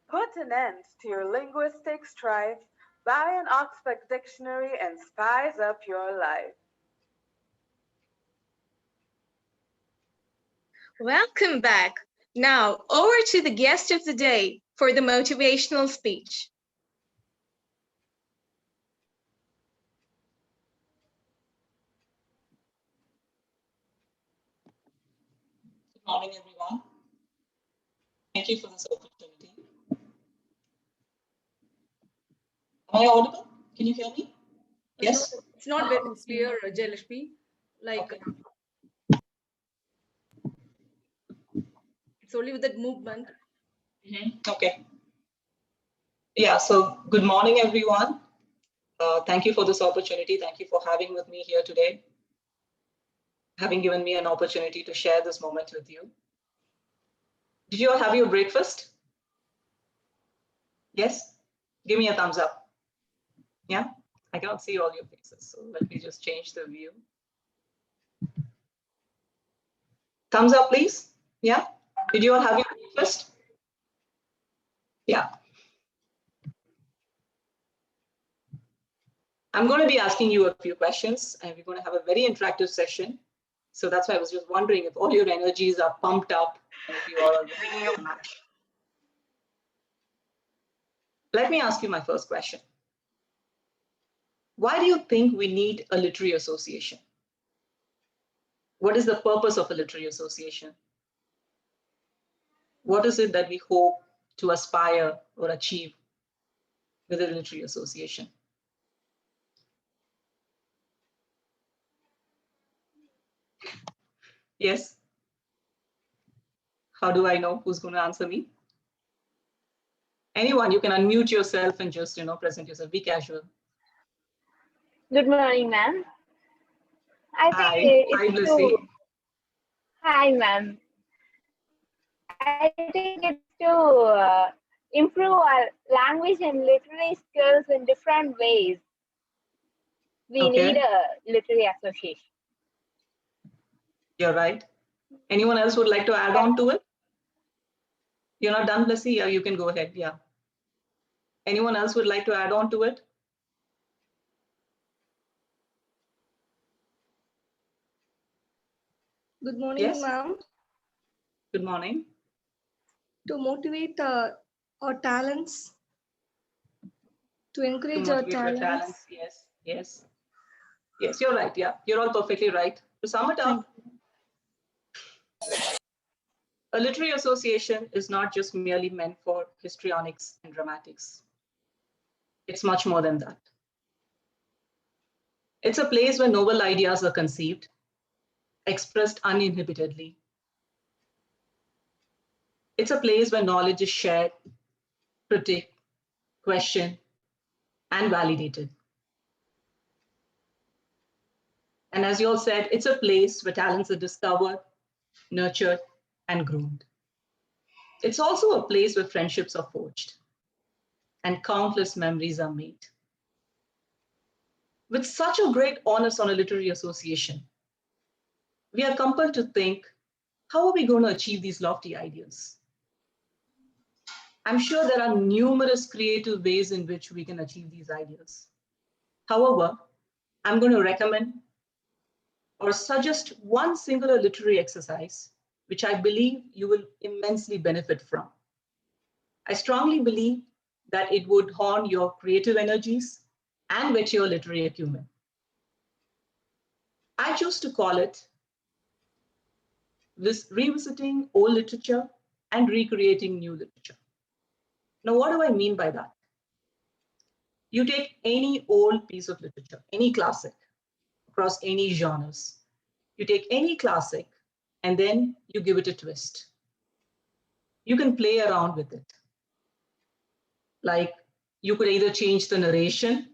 Put an end to your linguistic strife. Buy an Oxford dictionary and spice up your life. Welcome back. Now, over to the guest of the day for the motivational speech. Good morning, everyone. Thank you for this opportunity. Am I audible? Can you hear me? Yes? It's not very clear, Jeyalakshimi. Like, okay. It's only with that movement. Okay. Yeah, so good morning, everyone. Thank you for this opportunity. Thank you for having with me here today, having given me an opportunity to share this moment with you. Did you all have your breakfast? Yes? Give me a thumbs up. Yeah? I cannot see all your faces, so let me just change the view. Thumbs up, please. Yeah? Did you all have your breakfast? Yeah. I'm going to be asking you a few questions, and we're going to have a very interactive session. So that's why I was just wondering if all your energies are pumped up and if you all are ready to match. Let me ask you my first question. Why do you think we need a literary association? What is the purpose of a literary association? What is it that we hope to aspire or achieve with a literary association? Yes? How do I know who's going to answer me? Anyone, you can unmute yourself and just, present yourself. Be casual. Good morning, ma'am. I Hi. think Hi, it's Blissy. to. Hi, ma'am. I think it's to improve our language and literary skills in different ways. We need a literary association. You're right. Anyone else would like to add on to it? You're not done, Blessy? Yeah, you can go ahead. Yeah. Anyone else would like to add on to it? Good morning, Yes. ma'am. Good morning. To motivate our talents, to To encourage our motivate your talents. talents. Yes, yes. Yes, you're right. Yeah, you're all perfectly right. To sum it up, a literary association is not just merely meant for histrionics and dramatics. It's much more than that. It's a place where novel ideas are conceived, expressed uninhibitedly. It's a place where knowledge is shared, critiqued, questioned, and validated. And as you all said, it's a place where talents are discovered, nurtured, and groomed. It's also a place where friendships are forged and countless memories are made. With such a great onus on a literary association, we are compelled to think, how are we going to achieve these lofty ideals? I'm sure there are numerous creative ways in which we can achieve these ideals. However, I'm going to recommend or suggest one singular literary exercise, which I believe you will immensely benefit from. I strongly believe that it would hone your creative energies and whet your literary acumen. I choose to call it revisiting old literature and recreating new literature. Now, what do I mean by that? You take any old piece of literature, any classic, across any genres. You take any classic and then you give it a twist. You can play around with it. Like you could either change the narration,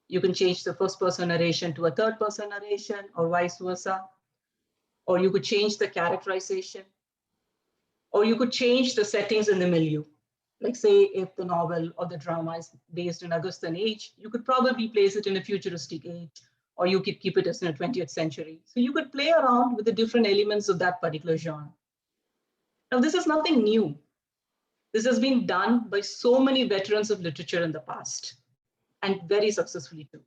you can change the first person narration to a third person narration or vice versa, or you could change the characterization, or you could change the settings in the milieu. Like say if the novel or the drama is based in Augustan age, you could probably place it in a futuristic age, or you could keep it as in a 20th century. So you could play around with the different elements of that particular genre. Now, this is nothing new. This has been done by so many veterans of literature in the past, and very successfully too.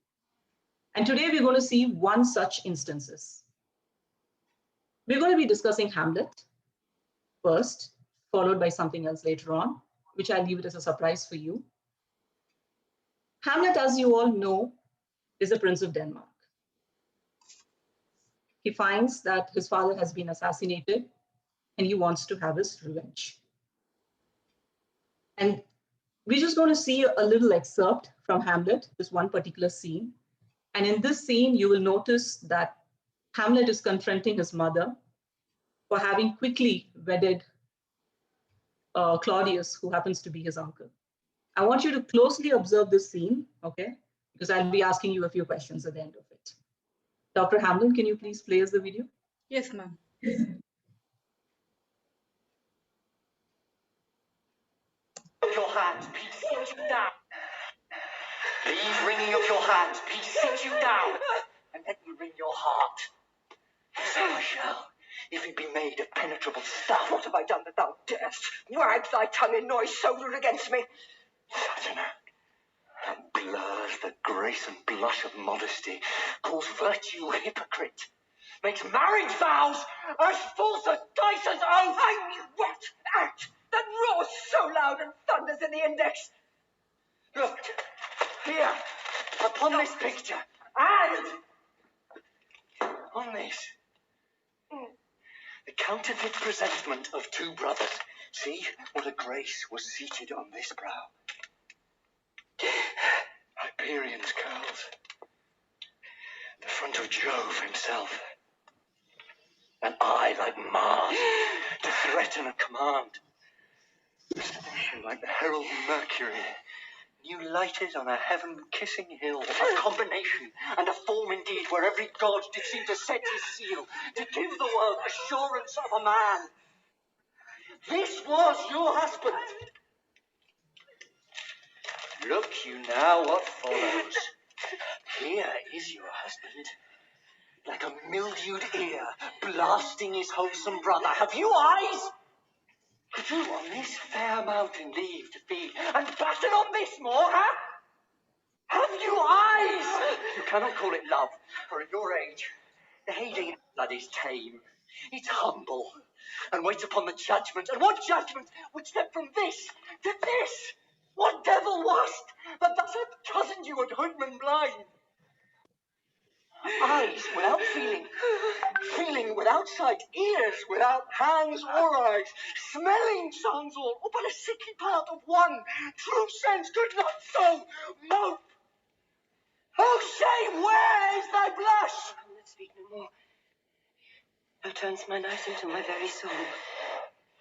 And today we're going to see one such instances. We're going to be discussing Hamlet first, followed by something else later on, which I'll leave it as a surprise for you. Hamlet, as you all know, is a prince of Denmark. He finds that his father has been assassinated and he wants to have his revenge. And we're just going to see a little excerpt from Hamlet, this one particular scene. And in this scene, you will notice that Hamlet is confronting his mother for having quickly wedded Claudius, who happens to be his uncle. I want you to closely observe this scene, okay? Because I'll be asking you a few questions at the end of it. Dr. Hamlin, can you please play us the video? Yes, ma'am. Your hands, peace, sit you down. Leave wringing of your hands, peace, sit you down, and let me wring your heart. So I shall, if it be made of penetrable stuff. What have I done that thou darest wag thy tongue in noise so rude against me? Satana, that blurs the grace and blush of modesty, calls virtue hypocrite, makes marriage vows as false as dice as oath. I knew what act that roars so loud and thunders in the index. Look, here, upon this picture, and on this, the counterfeit presentment of two brothers. See what a grace was seated on this brow. Hyperion's curls. The front of Jove himself. An eye like Mars to threaten and command. Astonishing like the herald Mercury. New lighted on a heaven-kissing hill, a combination and a form indeed, where every god did seem to set his seal, to give the world assurance of a man. This was your husband. Look you now what follows. Here is your husband, like a mildewed ear, blasting his wholesome brother. Have you eyes? Could you on this fair mountain leave to feed, and batten on this more, huh? Have you eyes? You cannot call it love, for at your age, the hating of blood is tame. It's humble, and waits upon the judgment. And what judgment would step from this to this? What devil wast that thus hath cozened you at hoodman blind? Eyes without feeling, feeling without sight, ears without hands or eyes, smelling sounds all, but a sickly part of one. True sense could not so mope. Oh, shame, where is thy blush? Let's speak no more. Thou turns mine eyes into my very soul.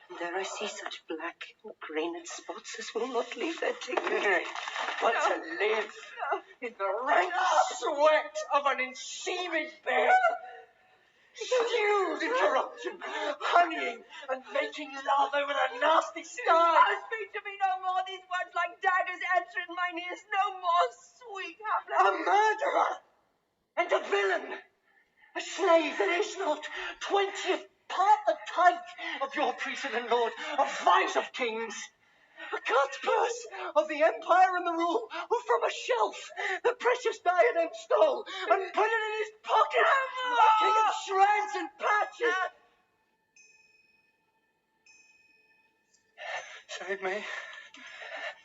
And there I see such black and grained spots as will not leave their dignity. But to live in the rank sweat of an enseamed bed, stewed in corruption, honeying and making love over the nasty stars. Speak to me no more, these words like daggers answer in mine ears. No more, sweet A Hamlet. murderer and a villain, a slave that is not 20th part the type of your precedent lord, of vice of kings. A cutpurse of the empire and the rule, who from a shelf the precious diadem stole and put it in his pocket, a king of shreds and patches. Save me,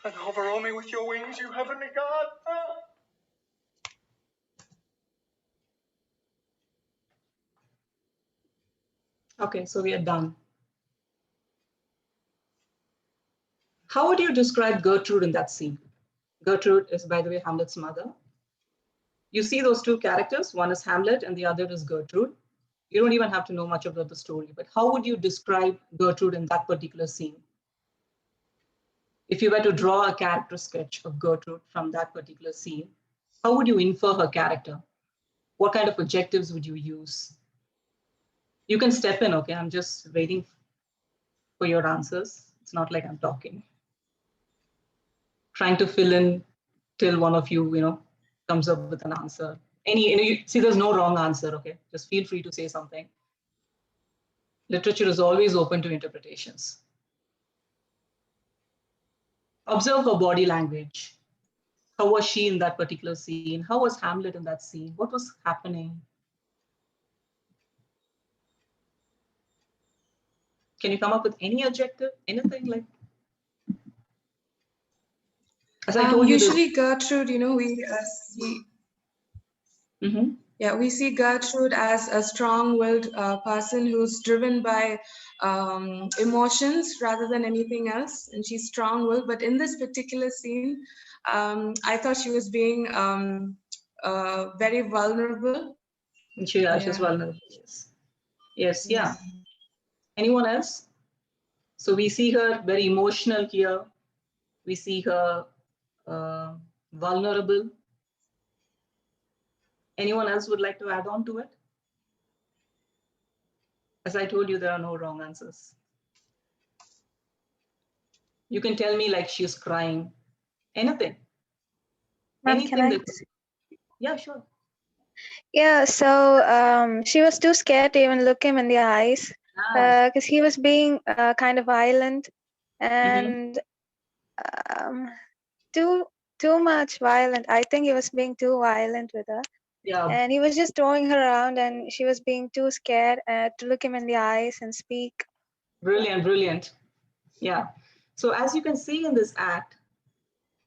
and hover o'er me with your wings, you heavenly God. Okay, so we are done. How would you describe Gertrude in that scene? Gertrude is, by the way, Hamlet's mother. You see those two characters, one is Hamlet and the other is Gertrude. You don't even have to know much about the story, but how would you describe Gertrude in that particular scene? If you were to draw a character sketch of Gertrude from that particular scene, how would you infer her character? What kind of adjectives would you use? You can step in, okay? I'm just waiting for your answers. It's not like I'm talking. Trying to fill in till one of you, comes up with an answer. See, there's no wrong answer, okay? Just feel free to say something. Literature is always open to interpretations. Observe her body language. How was she in that particular scene? How was Hamlet in that scene? What was happening? Can you come up with any adjective, anything like? As I told you, usually Gertrude, we see. Mm-hmm. Yeah, we see Gertrude as a strong-willed person who's driven by emotions rather than anything else, and she's strong-willed. But in this particular scene, I thought she was being very vulnerable. Yeah, she's vulnerable. Yes. Yeah. Anyone else? So we see her very emotional here. We see her vulnerable. Anyone else would like to add on to it? As I told you, there are no wrong answers. You can tell me like she's crying, anything. Anything that. Yeah, sure. Yeah, so she was too scared to even look him in the eyes because he was being kind of violent and too much violent. I think he was being too violent with her. Yeah. And he was just throwing her around and she was being too scared to look him in the eyes and speak. Brilliant, brilliant. Yeah. So as you can see in this act,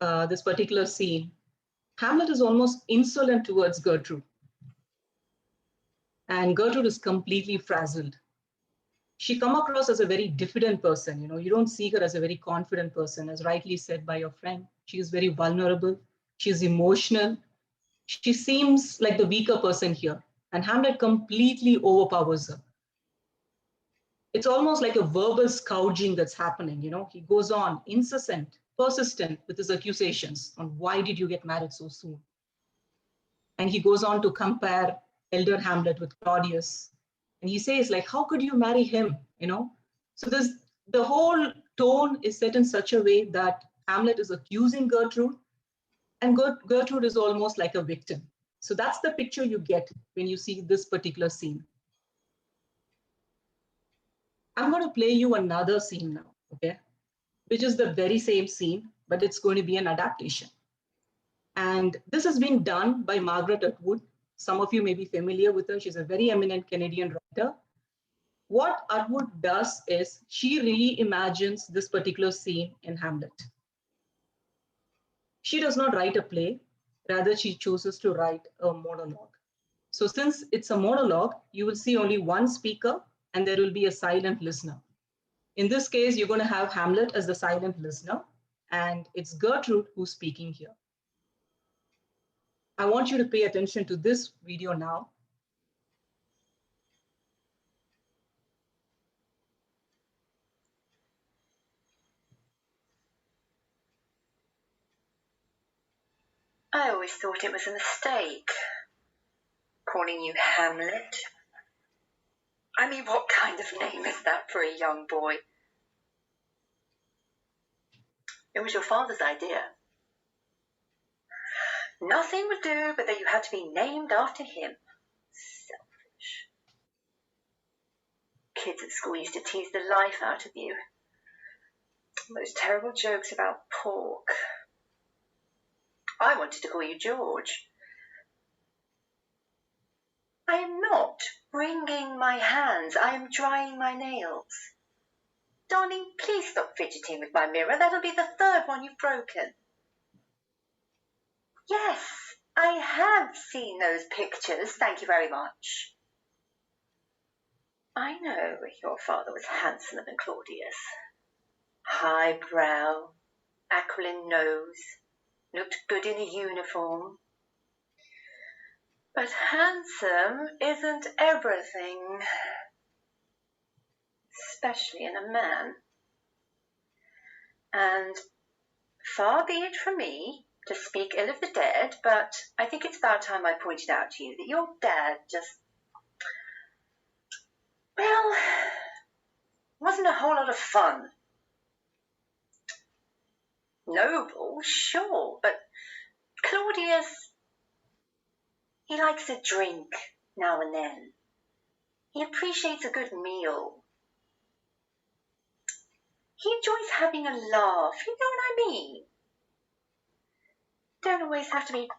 this particular scene, Hamlet is almost insolent towards Gertrude. And Gertrude is completely frazzled. She comes across as a very diffident person. You don't see her as a very confident person, as rightly said by your friend. She is very vulnerable. She's emotional. She seems like the weaker person here. And Hamlet completely overpowers her. It's almost like a verbal scourging that's happening. He goes on incessant, persistent with his accusations on why did you get married so soon? And he goes on to compare elder Hamlet with Claudius. And he says, like, how could you marry him? So the whole tone is set in such a way that Hamlet is accusing Gertrude, and Gertrude is almost like a victim. So that's the picture you get when you see this particular scene. I'm going to play you another scene now, okay, which is the very same scene, but it's going to be an adaptation. And this has been done by Margaret Atwood. Some of you may be familiar with her. She's a very eminent Canadian writer. What Atwood does is she really imagines this particular scene in Hamlet. She does not write a play, rather she chooses to write a monologue. So since it's a monologue, you will see only one speaker and there will be a silent listener. In this case, you're going to have Hamlet as the silent listener, and it's Gertrude who's speaking here. I want you to pay attention to this video now. I always thought it was a mistake, calling you Hamlet. I mean, what kind of name is that for a young boy? It was your father's idea. Nothing would do but that you had to be named after him. Selfish. Kids at school used to tease the life out of you. Those terrible jokes about pork. I wanted to call you George. I am not wringing my hands. I am drying my nails. Darling, please stop fidgeting with my mirror. That'll be the third one you've broken. Yes, I have seen those pictures. Thank you very much. I know your father was handsomer than Claudius. High brow, aquiline nose, looked good in a uniform. But handsome isn't everything, especially in a man. And far be it from me to speak ill of the dead, but I think it's about time I pointed out to you that your dad just, well, wasn't a whole lot of fun. Noble, sure, but Claudius, he likes a drink now and then. He appreciates a good meal. He enjoys having a laugh, you know what I mean? Don't always have to be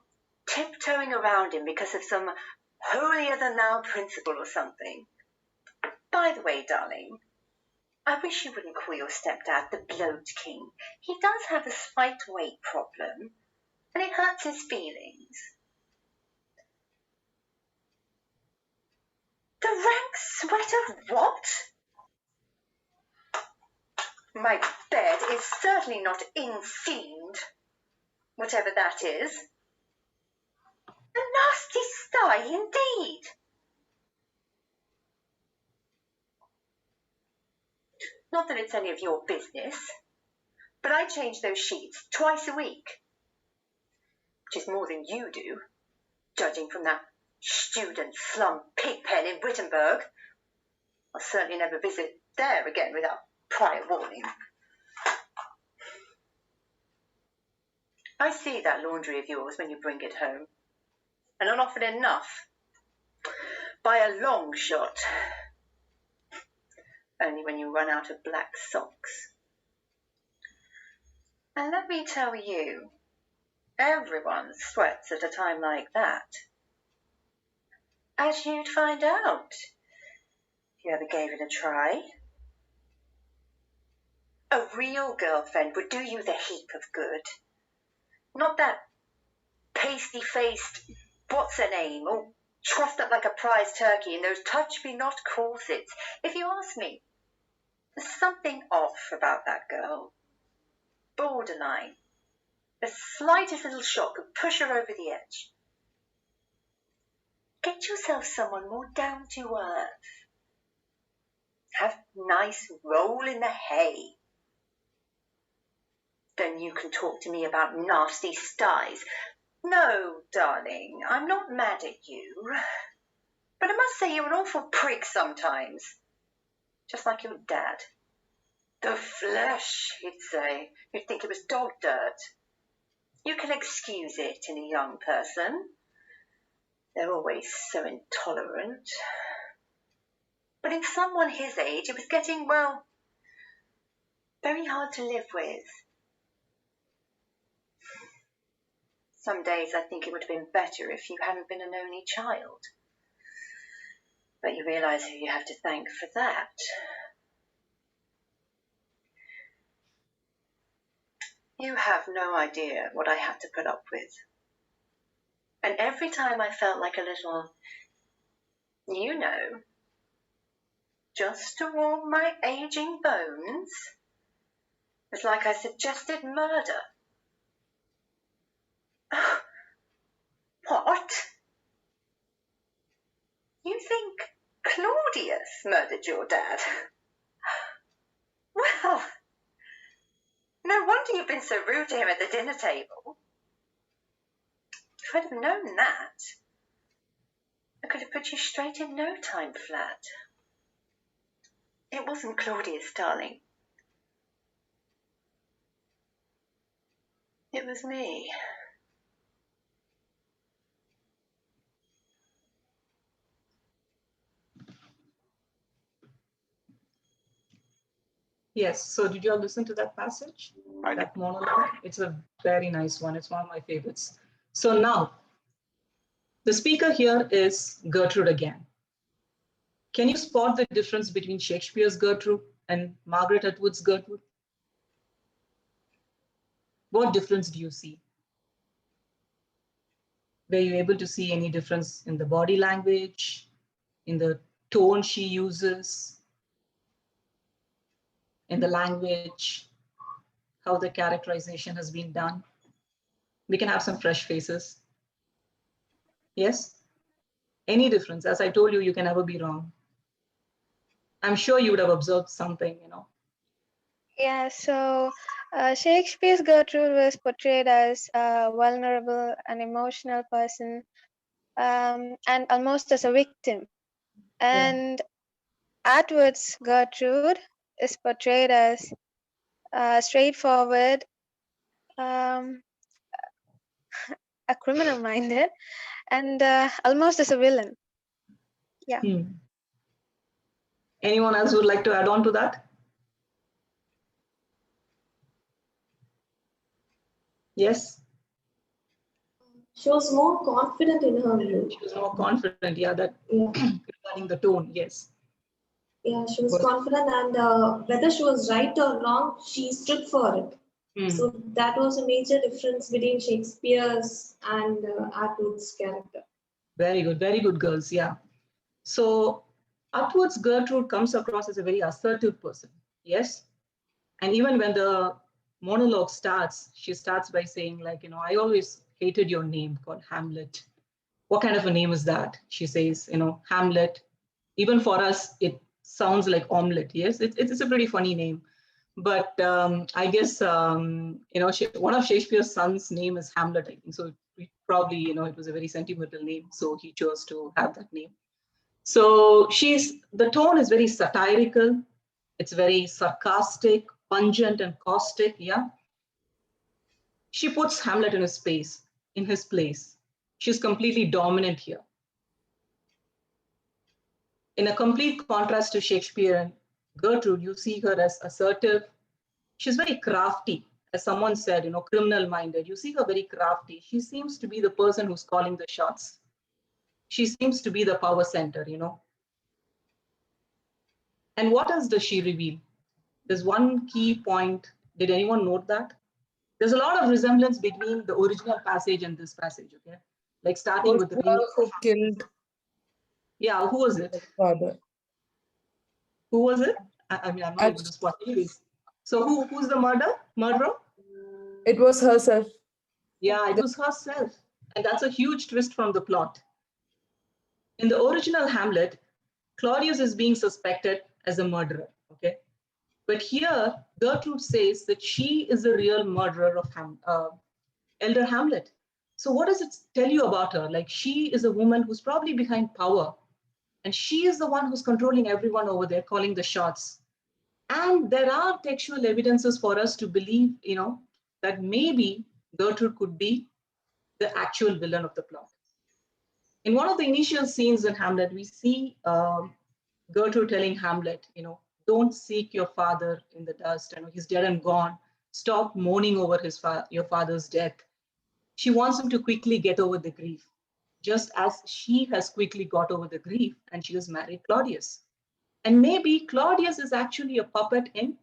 tiptoeing around him because of some holier-than-thou principle or something. By the way, darling, I wish you wouldn't call your stepdad the Bloat King. He does have a slight weight problem, and it hurts his feelings. The rank sweat of what? My bed is certainly not inseamed, whatever that is. A nasty sty indeed. Not that it's any of your business, but I change those sheets twice a week, which is more than you do, judging from that student slum pigpen in Wittenberg. I'll certainly never visit there again without prior warning. I see that laundry of yours when you bring it home, and not often enough, by a long shot. Only when you run out of black socks. And let me tell you, everyone sweats at a time like that. As you'd find out if you ever gave it a try. A real girlfriend would do you the heap of good. Not that pasty-faced, what's her name, all trussed up like a prize turkey in those touch-me-not corsets. If you ask me, there's something off about that girl. Borderline. The slightest little shock could push her over the edge. Get yourself someone more down to earth. Have a nice roll in the hay. Then you can talk to me about nasty styes. No, darling, I'm not mad at you. But I must say you're an awful prick sometimes. Just like your dad. The flesh, he'd say. You'd think it was dog dirt. You can excuse it in a young person. They're always so intolerant. But in someone his age, it was getting, well, very hard to live with. Some days I think it would have been better if you hadn't been an only child. But you realise who you have to thank for that. You have no idea what I had to put up with. And every time I felt like a little, you know, just to warm my aging bones, it's like I suggested murder. What? You think Claudius murdered your dad? Well, no wonder you've been so rude to him at the dinner table. If I'd have known that, I could have put you straight in no time flat. It wasn't Claudius, darling. It was me. Yes, so did you all listen to that passage? That monologue? It's a very nice one. It's one of my favorites. So now, the speaker here is Gertrude again. Can you spot the difference between Shakespeare's Gertrude and Margaret Atwood's Gertrude? What difference do you see? Were you able to see any difference in the body language, in the tone she uses, in the language, how the characterization has been done? We can have some fresh faces. Yes? Any difference? As I told you, you can never be wrong. I'm sure you would have observed something, you know. Yeah, so Shakespeare's Gertrude was portrayed as a vulnerable and emotional person, and almost as a victim. And Atwood's Gertrude is portrayed as straightforward, a criminal-minded, and almost as a villain. Yeah. Anyone else would like to add on to that? Yes? She was more confident in her view. She was more confident, yeah, that regarding the tone, yes. Yeah, she was confident, and whether she was right or wrong, she stood for it. So that was a major difference between Shakespeare's and Atwood's character. Very good, girls, yeah. So Atwood's Gertrude comes across as a very assertive person, yes? And even when the monologue starts, she starts by saying, like, you know, I always hated your name called Hamlet. What kind of a name is that? She says, you know, Hamlet. Even for us, it sounds like omelette, yes? It's a pretty funny name. But I guess, you know, one of Shakespeare's sons' name is Hamlet, I think. So probably, you know, it was a very sentimental name. So he chose to have that name. So the tone is very satirical. It's very sarcastic, pungent, and caustic, yeah? She puts Hamlet in his place. She's completely dominant here. In a complete contrast to Shakespeare and Gertrude, you see her as assertive. She's very crafty. As someone said, you know, criminal-minded. You see her very crafty. She seems to be the person who's calling the shots. She seems to be the power center, you know. And what else does she reveal? There's one key point. Did anyone note that? There's a lot of resemblance between the original passage and this passage, okay? Like starting with the beginning. Who killed? Yeah, who was it? Father. Who was it? I mean, I'm not able to spot anyways. So who's the murderer? It was herself. Yeah, it was herself. And that's a huge twist from the plot. In the original Hamlet, Claudius is being suspected as a murderer, okay? But here, Gertrude says that she is the real murderer of Elder Hamlet. So what does it tell you about her? Like, she is a woman who's probably behind power. And she is the one who's controlling everyone over there, calling the shots. And there are textual evidences for us to believe, you know, that maybe Gertrude could be the actual villain of the plot. In one of the initial scenes in Hamlet, we see Gertrude telling Hamlet, you know, don't seek your father in the dust. I know he's dead and gone. Stop mourning over your father's death. She wants him to quickly get over the grief, just as she has quickly got over the grief and she has married Claudius. And maybe Claudius is actually a puppet in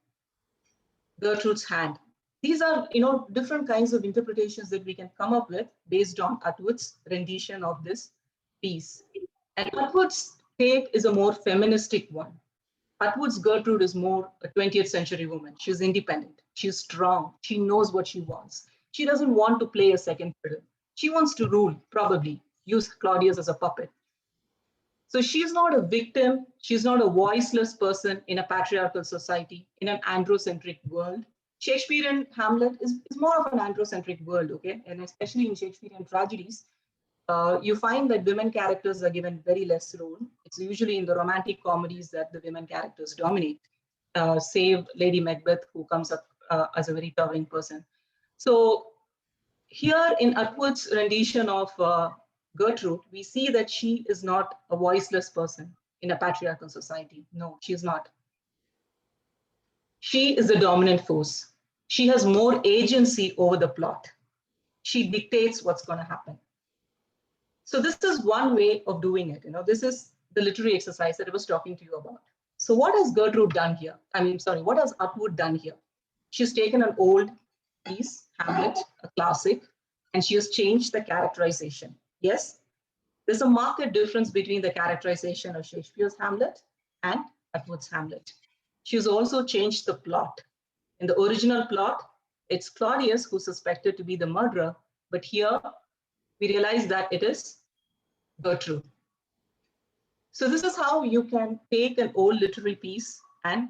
Gertrude's hand. These are, different kinds of interpretations that we can come up with based on Atwood's rendition of this piece. And Atwood's take is a more feministic one. Atwood's Gertrude is more a 20th century woman. She's independent. She's strong. She knows what she wants. She doesn't want to play a second fiddle. She wants to rule, probably, use Claudius as a puppet. So she's not a victim. She's not a voiceless person in a patriarchal society, in an androcentric world. Shakespearean Hamlet is more of an androcentric world, okay? And especially in Shakespearean tragedies, you find that women characters are given very less role. It's usually in the romantic comedies that the women characters dominate, save Lady Macbeth, who comes up as a very towering person. So here in Atwood's rendition of Gertrude, we see that she is not a voiceless person in a patriarchal society. No, she's not. She is the dominant force. She has more agency over the plot. She dictates what's going to happen. So this is one way of doing it. This is the literary exercise that I was talking to you about. So what has Gertrude done here? What has Atwood done here? She's taken an old piece, Hamlet, a classic, and she has changed the characterization. Yes, there's a marked difference between the characterization of Shakespeare's Hamlet and Atwood's Hamlet. She's also changed the plot. In the original plot, it's Claudius who's suspected to be the murderer, but here we realize that it is Gertrude. So this is how you can take an old literary piece and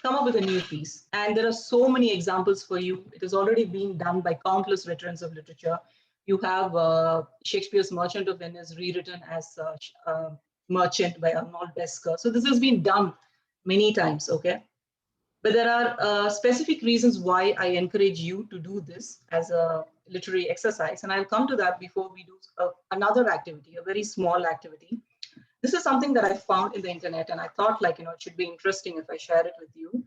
come up with a new piece. And there are so many examples for you. It has already been done by countless veterans of literature. You have Shakespeare's Merchant of Venice rewritten as Merchant by Arnold Besker. So this has been done many times, okay? But there are specific reasons why I encourage you to do this as a literary exercise. And I'll come to that before we do another activity, a very small activity. This is something that I found in the internet, and I thought it should be interesting if I share it with you.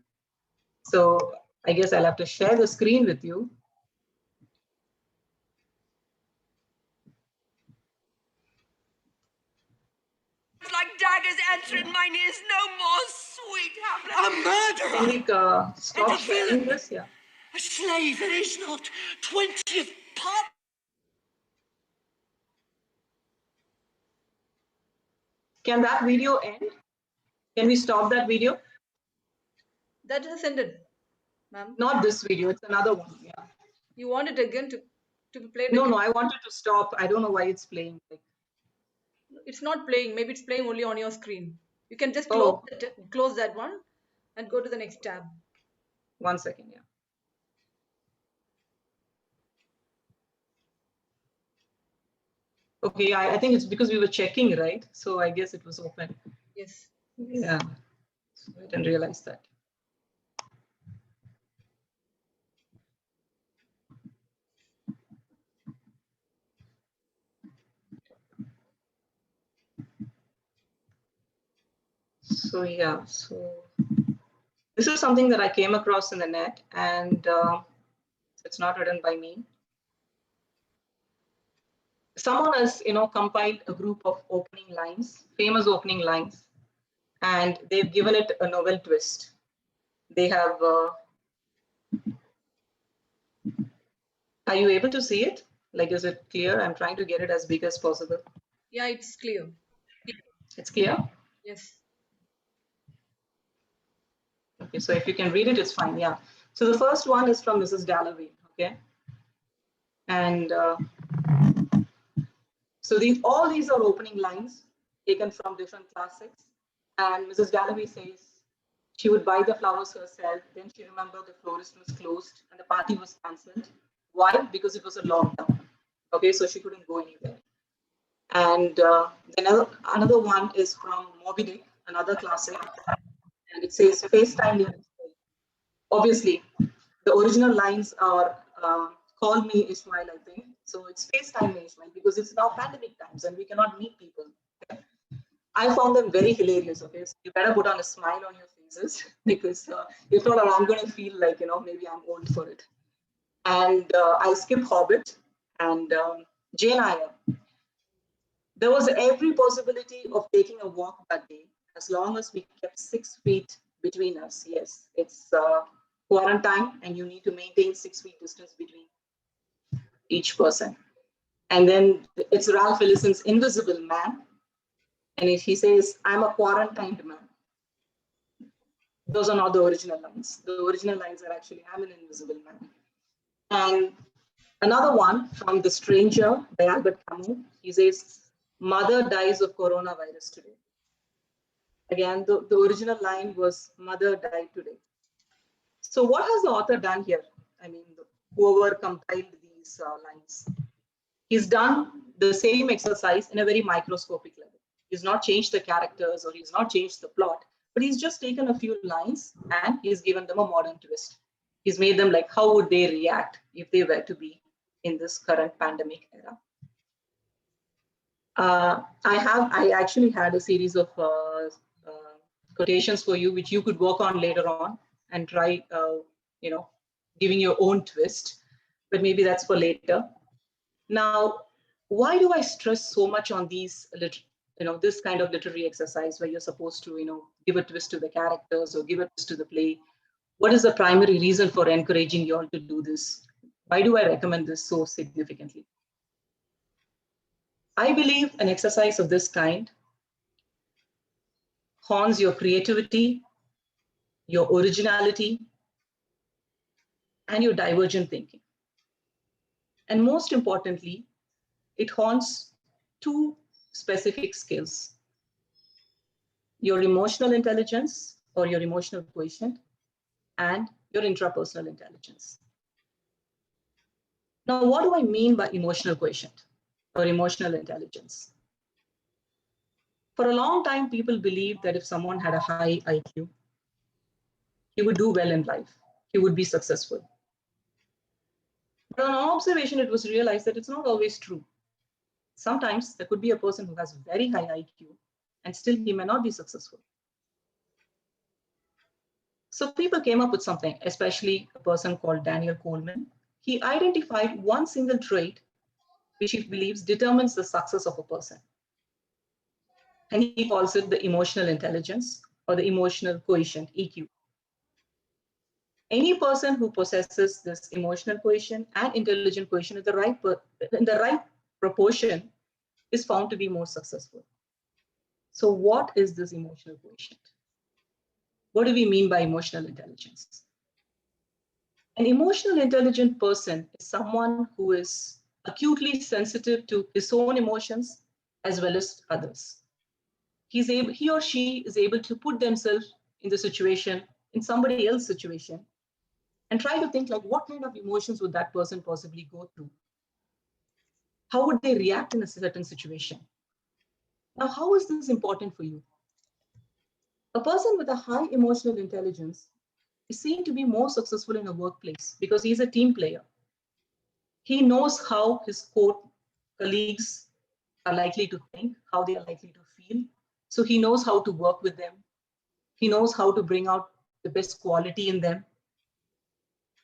So I guess I'll have to share the screen with you. It's like daggers answering mine ears, no more, sweet Hamlet. A murderer! Can we stop sharing this? Yeah. A slave that is not 20th part. Can that video end? Can we stop that video? That is ended, ma'am. Not this video, it's another one. Yeah. You want it again to be played? No, again? no, I wanted to stop. I don't know why it's playing. It's not playing. Maybe it's playing only on your screen. You can just close that one and go to the next tab. 1 second, yeah. Okay, I think it's because we were checking, right? So I guess it was open. Yes. Yeah, so I didn't realize that. So yeah, so this is something that I came across in the net, and it's not written by me. Someone has, compiled a group of opening lines, famous opening lines, and they've given it a novel twist. They have, are you able to see it? Is it clear? I'm trying to get it as big as possible. Yeah, it's clear. It's clear? Yes. Okay, so if you can read it, it's fine, yeah. So the first one is from Mrs. Dalloway, okay? And so all these are opening lines taken from different classics. And Mrs. Dalloway says she would buy the flowers herself. Then she remembered the florist was closed and the party was cancelled. Why? Because it was a lockdown. Okay, so she couldn't go anywhere. And then another one is from Moby Dick, another classic. And it says, FaceTime me. Obviously, the original lines are call me Ishmael, I think. So it's FaceTime me Ishmael because it's now pandemic times and we cannot meet people. Okay? I found them very hilarious. Okay, so you better put on a smile on your faces because if not, I'm going to feel like, maybe I'm old for it. And I'll skip Hobbit and Jane Eyre. There was every possibility of taking a walk that day, as long as we kept 6 feet between us. Yes, it's quarantine and you need to maintain 6 feet distance between each person. And then it's Ralph Ellison's Invisible Man. And he says, I'm a quarantined man. Those are not the original lines. The original lines are actually, I'm an invisible man. And another one from The Stranger by Albert Camus. He says, mother dies of coronavirus today. Again, the original line was, mother died today. So what has the author done here? I mean, whoever compiled these lines. He's done the same exercise in a very microscopic level. He's not changed the characters or he's not changed the plot, but he's just taken a few lines and he's given them a modern twist. He's made them like, how would they react if they were to be in this current pandemic era? I actually had a series of quotations for you, which you could work on later on and try, giving your own twist, but maybe that's for later. Now, why do I stress so much on these, this kind of literary exercise where you're supposed to, give a twist to the characters or give a twist to the play? What is the primary reason for encouraging you all to do this? Why do I recommend this so significantly? I believe an exercise of this kind horns your creativity, your originality, and your divergent thinking. And most importantly, it horns two specific skills: your emotional intelligence or your emotional quotient and your intrapersonal intelligence. Now, what do I mean by emotional quotient or emotional intelligence? For a long time, people believed that if someone had a high IQ, he would do well in life, he would be successful. But on observation, it was realized that it's not always true. Sometimes there could be a person who has very high IQ and still he may not be successful. So people came up with something, especially a person called Daniel Coleman. He identified one single trait which he believes determines the success of a person. And he calls it the emotional intelligence or the emotional quotient, EQ. Any person who possesses this emotional quotient and intelligent quotient in the right proportion is found to be more successful. So what is this emotional quotient? What do we mean by emotional intelligence? An emotional intelligent person is someone who is acutely sensitive to his own emotions as well as others. He or she is able to put themselves in the situation, in somebody else's situation, and try to think like, what kind of emotions would that person possibly go through? How would they react in a certain situation? Now, how is this important for you? A person with a high emotional intelligence is seen to be more successful in a workplace because he's a team player. He knows how his colleagues are likely to think, how they are likely to feel. So he knows how to work with them. He knows how to bring out the best quality in them.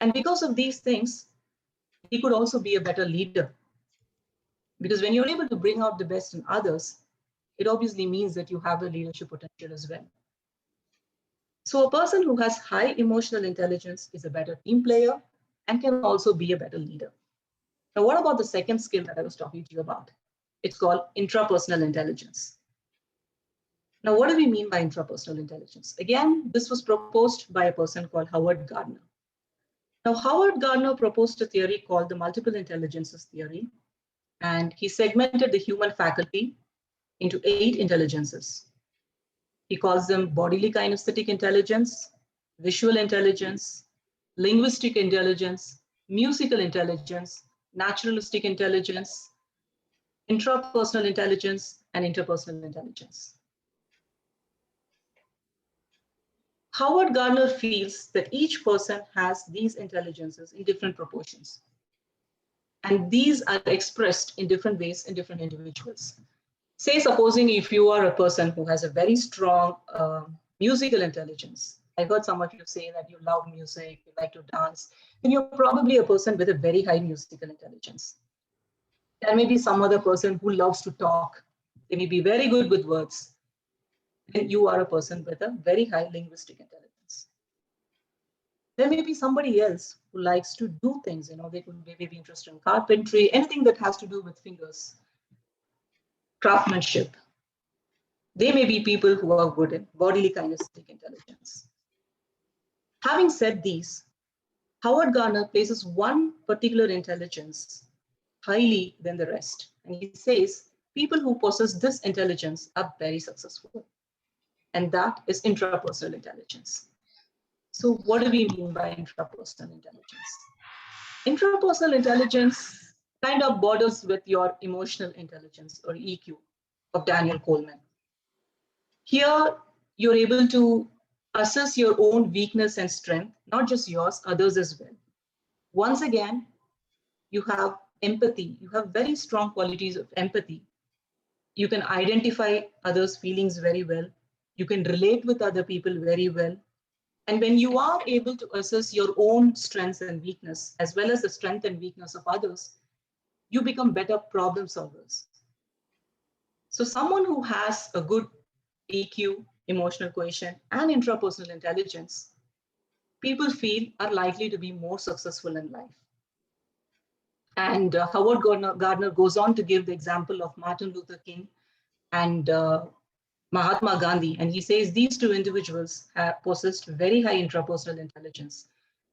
And because of these things, he could also be a better leader. Because when you're able to bring out the best in others, it obviously means that you have a leadership potential as well. So a person who has high emotional intelligence is a better team player and can also be a better leader. Now, what about the second skill that I was talking to you about? It's called intrapersonal intelligence. Now, what do we mean by intrapersonal intelligence? Again, this was proposed by a person called Howard Gardner. Now, Howard Gardner proposed a theory called the multiple intelligences theory, and he segmented the human faculty into 8 intelligences. He calls them bodily kinesthetic intelligence, visual intelligence, linguistic intelligence, musical intelligence, naturalistic intelligence, intrapersonal intelligence, and interpersonal intelligence. Howard Gardner feels that each person has these intelligences in different proportions. And these are expressed in different ways in different individuals. Say, supposing if you are a person who has a very strong musical intelligence. I heard some of you say that you love music, you like to dance, then you're probably a person with a very high musical intelligence. There may be some other person who loves to talk. They may be very good with words. Then you are a person with a very high linguistic intelligence. There may be somebody else who likes to do things, they could maybe be interested in carpentry, anything that has to do with fingers, craftsmanship. They may be people who are good in bodily kinesthetic intelligence. Having said these, Howard Gardner places one particular intelligence highly than the rest. And he says, people who possess this intelligence are very successful. And that is intrapersonal intelligence. So what do we mean by intrapersonal intelligence? Intrapersonal intelligence kind of borders with your emotional intelligence or EQ of Daniel Coleman. Here, you're able to assess your own weakness and strength, not just yours, others as well. Once again, you have empathy. You have very strong qualities of empathy. You can identify others' feelings very well. You can relate with other people very well. And when you are able to assess your own strengths and weakness, as well as the strength and weakness of others, you become better problem solvers. So someone who has a good EQ, emotional quotient, and intrapersonal intelligence, people feel are likely to be more successful in life. And Howard Gardner goes on to give the example of Martin Luther King and Mahatma Gandhi. And he says these two individuals have possessed very high intrapersonal intelligence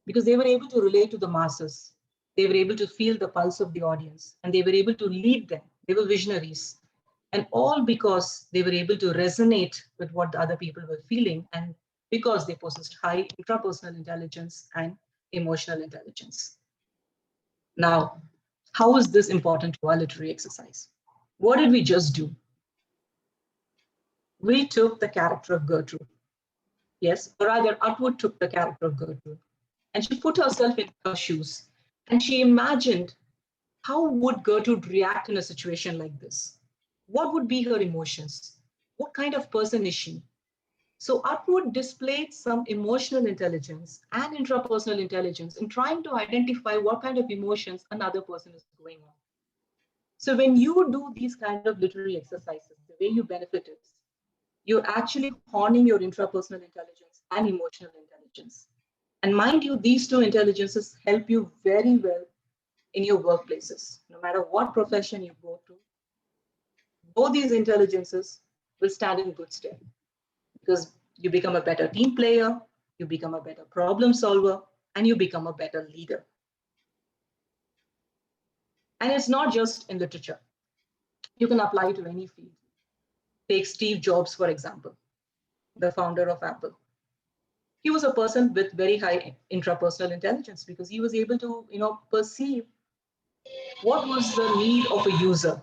because they were able to relate to the masses. They were able to feel the pulse of the audience, and they were able to lead them. They were visionaries. And all because they were able to resonate with what the other people were feeling, and because they possessed high intrapersonal intelligence and emotional intelligence. Now, how is this important to our literary exercise? What did we just do? We took the character of Gertrude. Yes, or rather, Atwood took the character of Gertrude, and she put herself in her shoes, and she imagined how would Gertrude react in a situation like this? What would be her emotions? What kind of person is she? So Atwood displayed some emotional intelligence and intrapersonal intelligence in trying to identify what kind of emotions another person is going on. So when you do these kind of literary exercises, the way you benefit is you're actually honing your intrapersonal intelligence and emotional intelligence. And mind you, these two intelligences help you very well in your workplaces. No matter what profession you go to, both these intelligences will stand in good stead because you become a better team player, you become a better problem solver, and you become a better leader. And it's not just in literature. You can apply to any field. Take Steve Jobs, for example, the founder of Apple. He was a person with very high intrapersonal intelligence because he was able to, perceive what was the need of a user.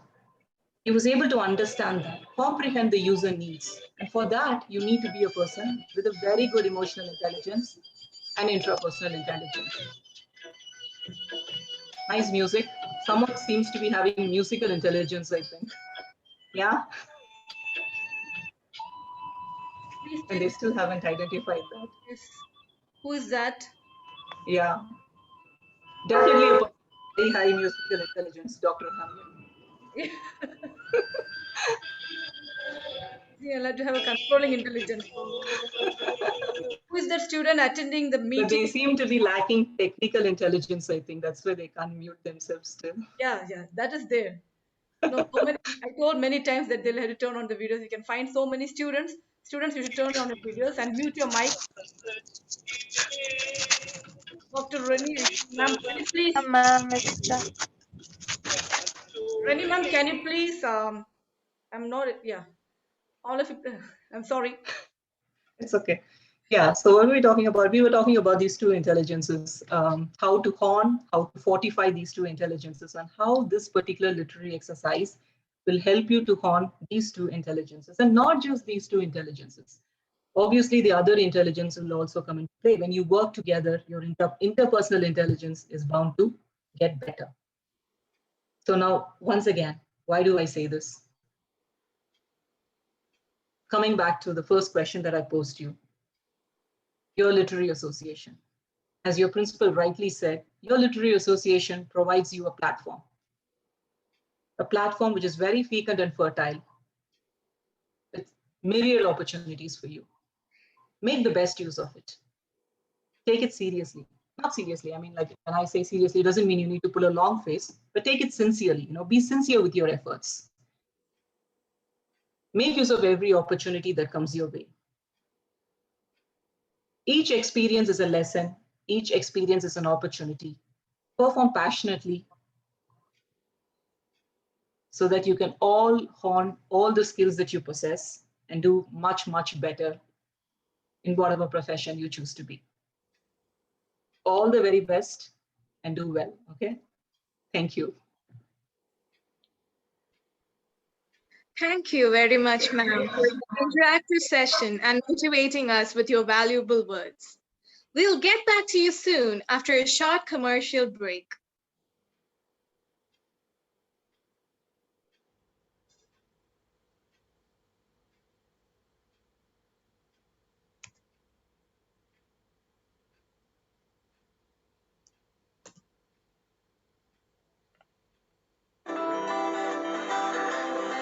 He was able to understand that, comprehend the user needs. And for that, you need to be a person with a very good emotional intelligence and intrapersonal intelligence. Nice music. Someone seems to be having musical intelligence, I think. Yeah? And they still haven't identified that. Yes. Who is that? Yeah. Definitely a very high musical intelligence, Dr. Hamlin. Yeah, allowed to have a controlling intelligence. Who is that student attending the meeting? But they seem to be lacking technical intelligence, I think. That's why they can't mute themselves still. Yeah, that is there. No, so many, I told many times that they'll have to turn on the videos. You can find so many students. Students, you should turn on the videos and mute your mic. Dr. Reni, ma'am, can you please? Ma'am, it's stuck. Reni, ma'am, can you please? I'm not. Yeah, all of it. I'm sorry. It's okay. Yeah, so what were we talking about? We were talking about these two intelligences, how to hone, how to fortify these two intelligences, and how this particular literary exercise will help you to hone these two intelligences. And not just these two intelligences. Obviously, the other intelligence will also come into play. When you work together, your interpersonal intelligence is bound to get better. So now, once again, why do I say this? coming back to the first question that I posed you, your literary association. As your principal rightly said, your literary association provides you a platform which is very fecund and fertile, with myriad opportunities for you. Make the best use of it. Take it seriously. Not seriously, I mean, like when I say seriously, it doesn't mean you need to pull a long face, but take it sincerely, be sincere with your efforts. Make use of every opportunity that comes your way. Each experience is a lesson. Each experience is an opportunity. Perform passionately so that you can all hone all the skills that you possess and do much, much better in whatever profession you choose to be. All the very best and do well, okay? Thank you. Thank you very much, ma'am, for the interactive session and motivating us with your valuable words. We'll get back to you soon after a short commercial break.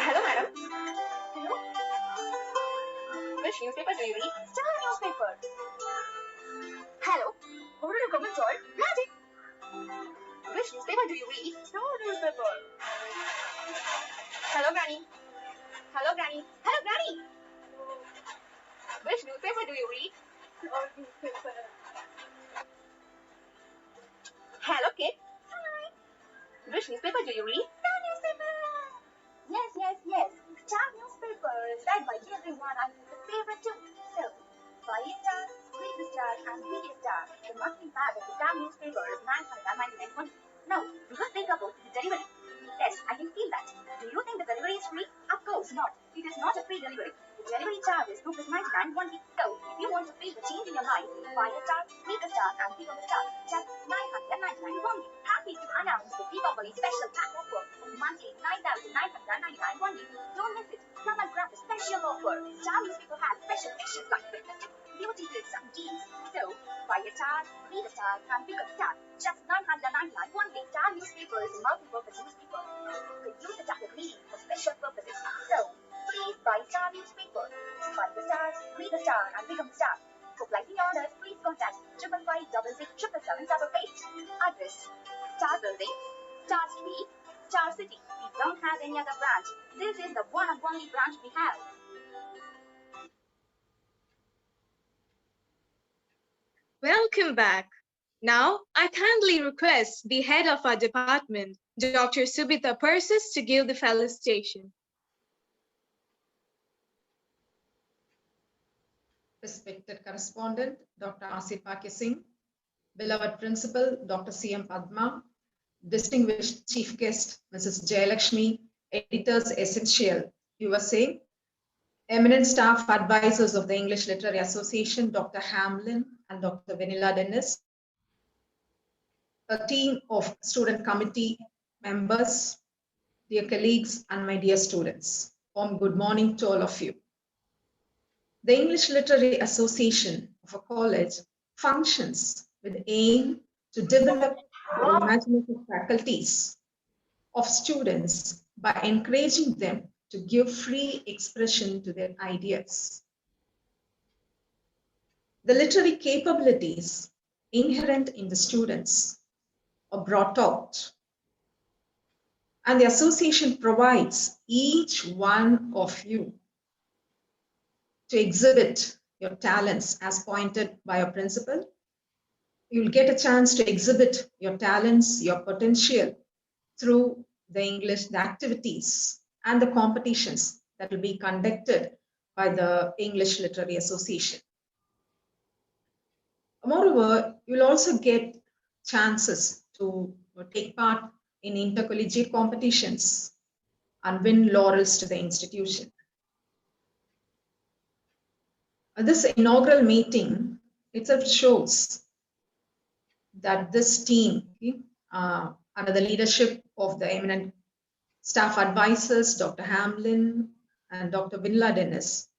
Hello, madam. Hello. Which newspaper do you read? Star newspaper. Hello. Order to come inside. Magic. Which newspaper do you read? Star newspaper. Hello, Granny. Hello, Granny. Hello, Granny. Which newspaper do you read? Star newspaper. Hello, kid. Hi. Which newspaper do you read? Star newspaper. Yes, yes, yes. Star newspaper is read by everyone and it's a favorite too. So, buy a star, read the star, and read a star. The monthly bag of the Star newspaper is 999 only. Now, do you think about the delivery? Yes, I can feel that. Do you think the delivery is free? Of course not. It is not a free delivery. The delivery charge is ₹99 only. So, if you want to feel the change in your life, buy a star, read the star, and pick up a star. Just 999 only. Happy to announce the Deepavali special pack offer of monthly 9,999 only. Don't miss it. Come and grab the special offer. Star newspaper has special features like beauty tips and deals. So, buy a star, read a star, and pick up a star. Just 999 only. Star newspaper is a multi-purpose newspaper. You can use it as a reading for special purposes. So, please buy Star newspaper. Buy the stars, read the star, and pick up a star. For placing orders, please contact 555-667-788. Address: Star Building, Star Street, Star City. We don't have any other branch. This is the one and only branch we have. Welcome back. Now, I kindly request the head of our department, Dr. Subita Persis, to give the felicitation. Respected correspondent, Dr. Asipa Kissing, beloved principal, Dr. C.M. Padma, distinguished chief guest, Mrs. Jeyalakshimi, editors essential, U.S.A, eminent staff advisors of the English Literary Association, Dr. Hamlin and Dr. Vinila Dennis, a team of student committee members, dear colleagues, and my dear students. Good morning to all of you. The English Literary Association of a college functions with the aim to develop the imaginative faculties of students by encouraging them to give free expression to their ideas. The literary capabilities inherent in the students are brought out, and the association provides each one of you to exhibit your talents as pointed by your principal. You'll get a chance to exhibit your talents, your potential through the activities and the competitions that will be conducted by the English Literary Association. Moreover, you'll also get chances to take part in intercollegiate competitions and win laurels to the institution. This inaugural meeting itself shows that this team, under the leadership of the eminent staff advisors, Dr. Hamlin and Dr. Vinila Dennis,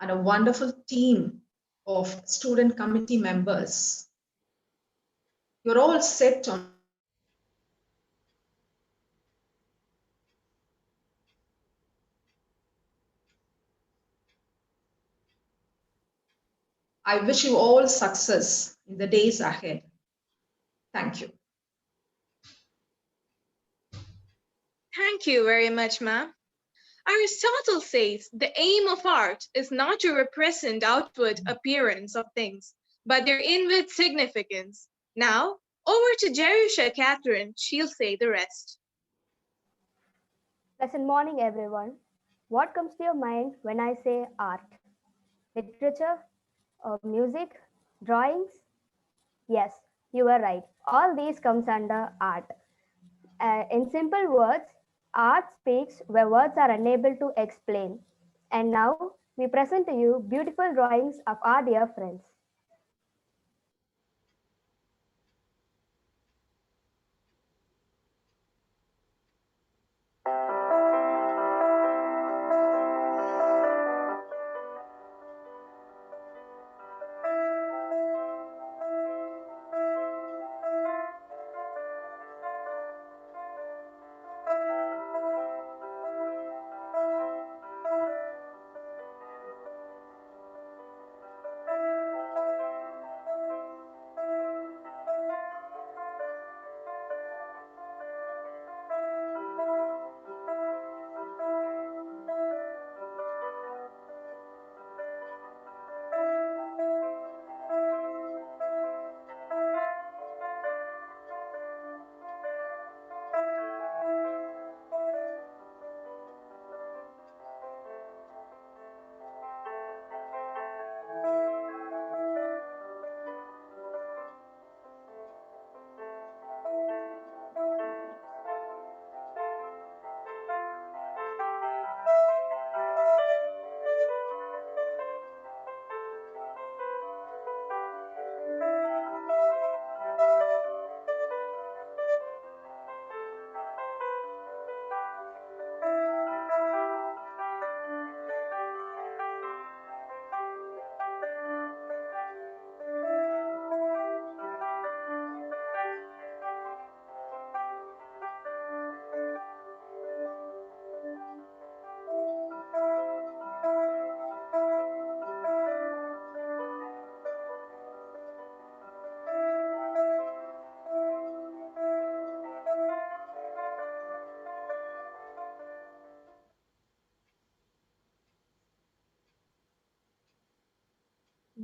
and a wonderful team of student committee members. You're all set on I wish you all success in the days ahead. Thank you. Thank you very much, ma'am. Aristotle says the aim of art is not to represent outward appearance of things, but their inward significance. Now, over to Jerusha Catherine. She'll say the rest. Pleasant morning, everyone. What comes to your mind when I say art? Literature? Or music? Drawings? Yes, you are right. All these comes under art. In simple words, art speaks where words are unable to explain. And now we present to you beautiful drawings of our dear friends.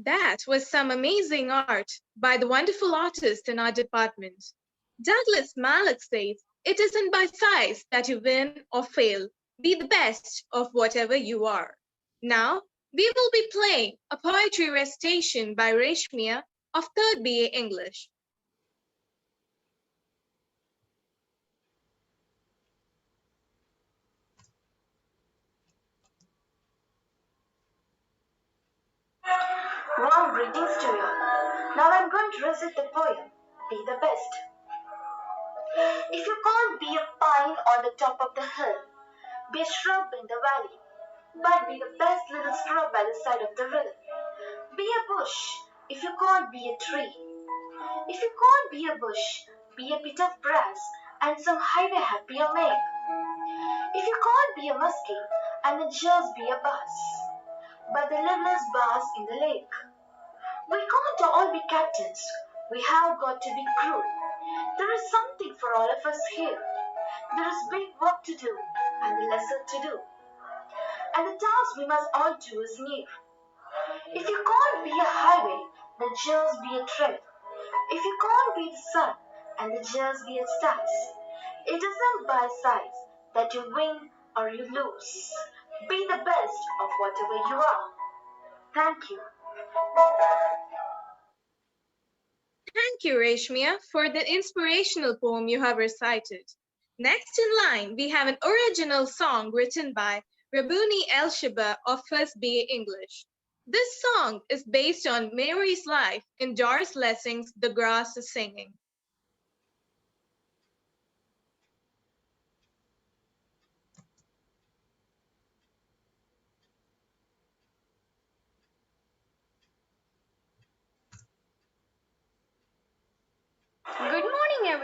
That was some amazing art by the wonderful artists in our department. Douglas Mallock says, it isn't by size that you win or fail. Be the best of whatever you are. Now, we will be playing a poetry recitation by Reshmia of 3rd BA English. Warm greetings to you. Now I'm going to recite the poem, Be the Best. If you can't be a pine on the top of the hill, be a shrub in the valley, but be the best little shrub by the side of the river. Be a bush if you can't be a tree. If you can't be a bush, be a bit of grass and some highway hat be a make. If you can't be a muskie, and then just be a bass, but the liveless bass in the lake. We can't all be captains. We have got to be crew. There is something for all of us here. There is big work to do and the lesson to do. And the task we must all do is near. If you can't be a highway, then just be a trail. If you can't be the sun, and then just be a stars. It isn't by size that you win or you lose. Be the best of whatever you are. Thank you. Thank you, Reshmia, for the inspirational poem you have recited. Next in line, we have an original song written by Rabuni El-Shiba of 1st BA English. This song is based on Mary's life in Doris Lessing's The Grass is Singing.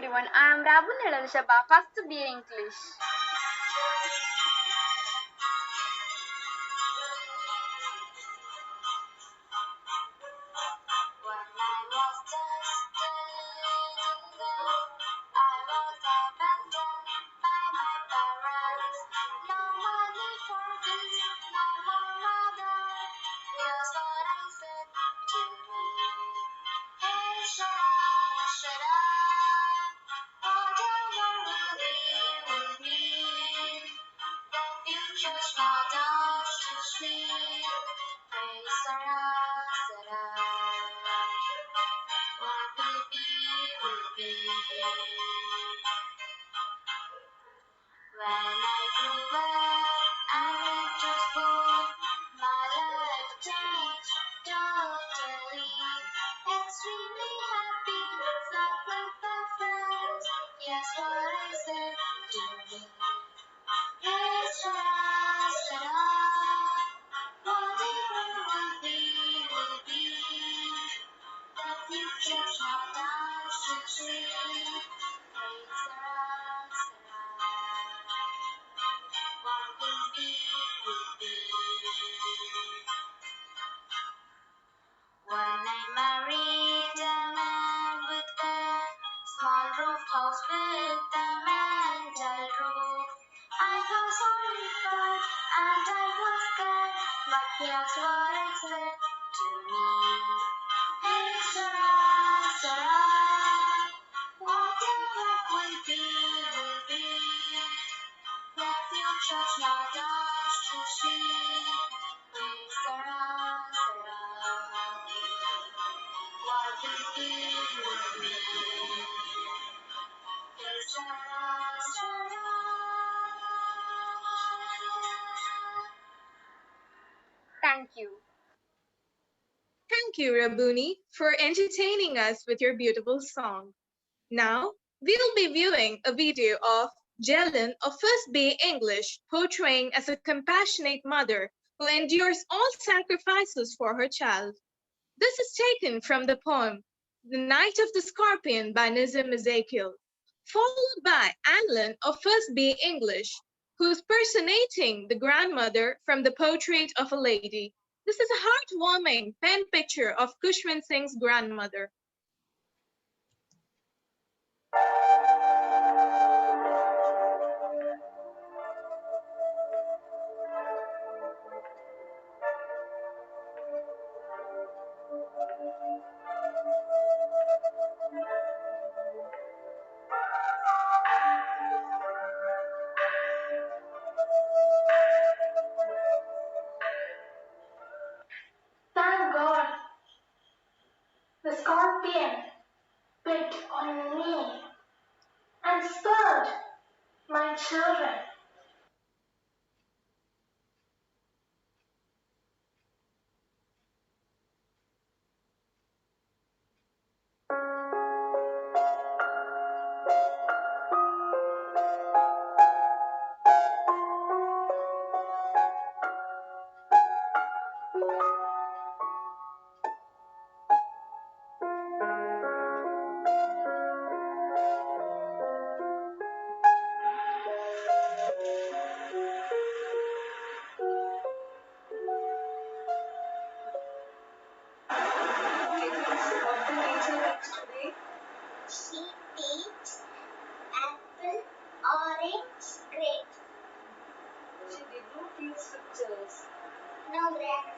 everyone. I am Rabunela Shaba, first BA English. Thank you. Thank you, Rabuni, for entertaining us with your beautiful song. Now, we'll be viewing a video of Jelen of First BA English portraying as a compassionate mother who endures all sacrifices for her child. This is taken from the poem The Night of the Scorpion by Nizam Ezekiel, followed by Hamlin of First BA English, who's personating the grandmother from The Portrait of a Lady. This is a heartwarming pen picture of Kushwant Singh's grandmother. Thank God. The scorpion bit on me and spared my children. She eats apple, orange, grape. She did not use pictures. No grapes.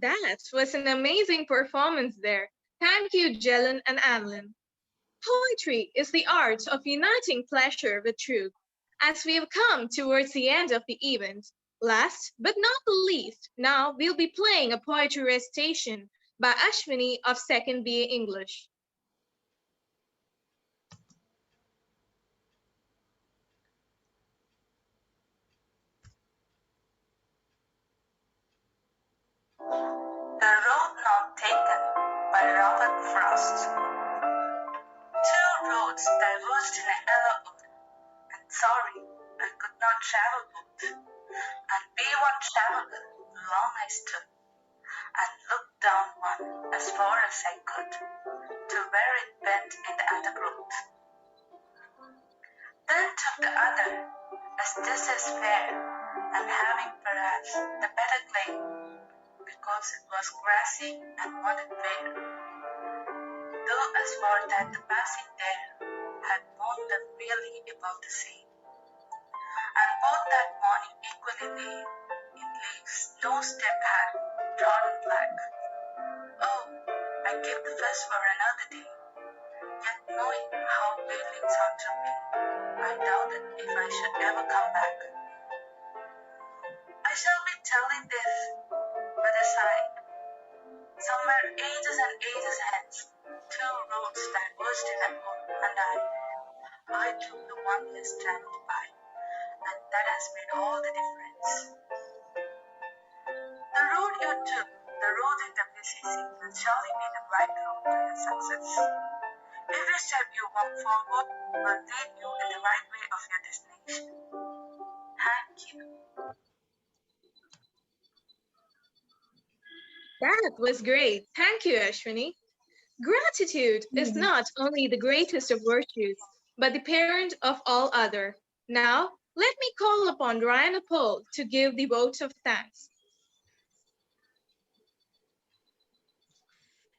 That was an amazing performance there. Thank you, Jelen and Hamlin. Poetry is the art of uniting pleasure with truth. As we have come towards the end of the event, last but not the least, now we'll be playing a poetry recitation by Ashwini of 2nd BA English. past. Two roads diverged in a yellow wood, and sorry, I could not travel both. And B1 traveled, long I stood, and looked down one as far as I could, to where it bent in the undergrowth. Then took the other, as this is fair, and having perhaps the better claim, because it was grassy and wanted fair, though as far that the passing there had borne them really above the sea. And both that morning equally lay in leaves, no step had trodden black. Oh, I give the first for another day, yet knowing how wavelengths haunted me, I doubted if I should ever come back. I shall be telling this with a sigh. Somewhere ages and ages hence, two roads diverged in a wood, and I took the one less traveled by, and that has made all the difference. The road you took, the road in WCC, will surely be the right road to your success. Every step you walk forward will lead you in the right way of your destination. Thank you. That was great. Thank you, Ashwini. Gratitude is not only the greatest of virtues, but the parent of all other. Now, let me call upon Ryan Paul to give the vote of thanks.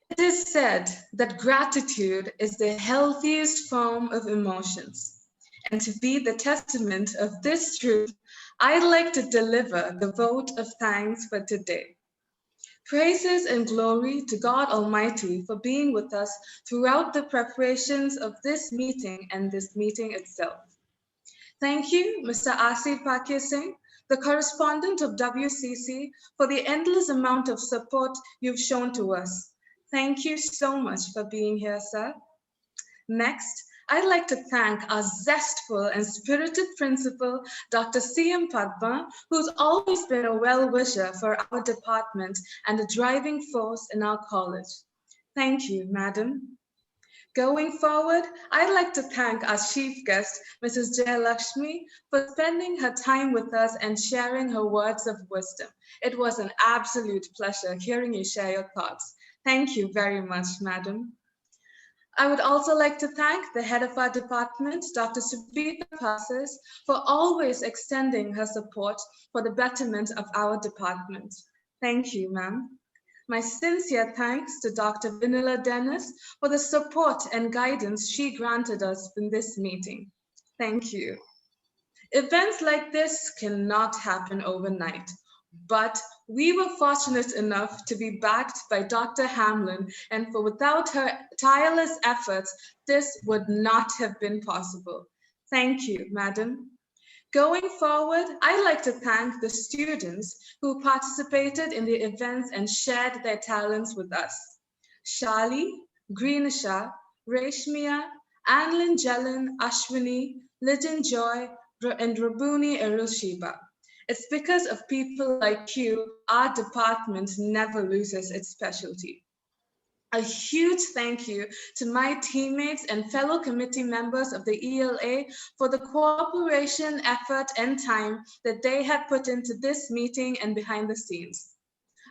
It is said that gratitude is the healthiest form of emotions. And to be the testament of this truth, I'd like to deliver the vote of thanks for today. Praises and glory to God Almighty for being with us throughout the preparations of this meeting and this meeting itself. Thank you, Mr. Asif Pakir Singh, the correspondent of WCC, for the endless amount of support you've shown to us. Thank you so much for being here, sir. Next, I'd like to thank our zestful and spirited principal, Dr. C.M. Padma, who's always been a well-wisher for our department and a driving force in our college. Thank you, madam. Going forward, I'd like to thank our chief guest, Mrs. Jeyalakshimi, for spending her time with us and sharing her words of wisdom. It was an absolute pleasure hearing you share your thoughts. Thank you very much, madam. I would also like to thank the head of our department, Dr. Subhita Passes, for always extending her support for the betterment of our department. Thank you, ma'am. My sincere thanks to Dr. Vinila Dennis for the support and guidance she granted us in this meeting. Thank you. Events like this cannot happen overnight, but we were fortunate enough to be backed by Dr. Hamlin, and without her tireless efforts, this would not have been possible. Thank you, madam. Going forward, I'd like to thank the students who participated in the events and shared their talents with us. Shali, Greenisha, Reshmia, Anlin Jalan, Ashwini, Lijan Joy, and Rabuni Erushiba. It's because of people like you, our department never loses its specialty. A huge thank you to my teammates and fellow committee members of the ELA for the cooperation, effort, and time that they have put into this meeting and behind the scenes.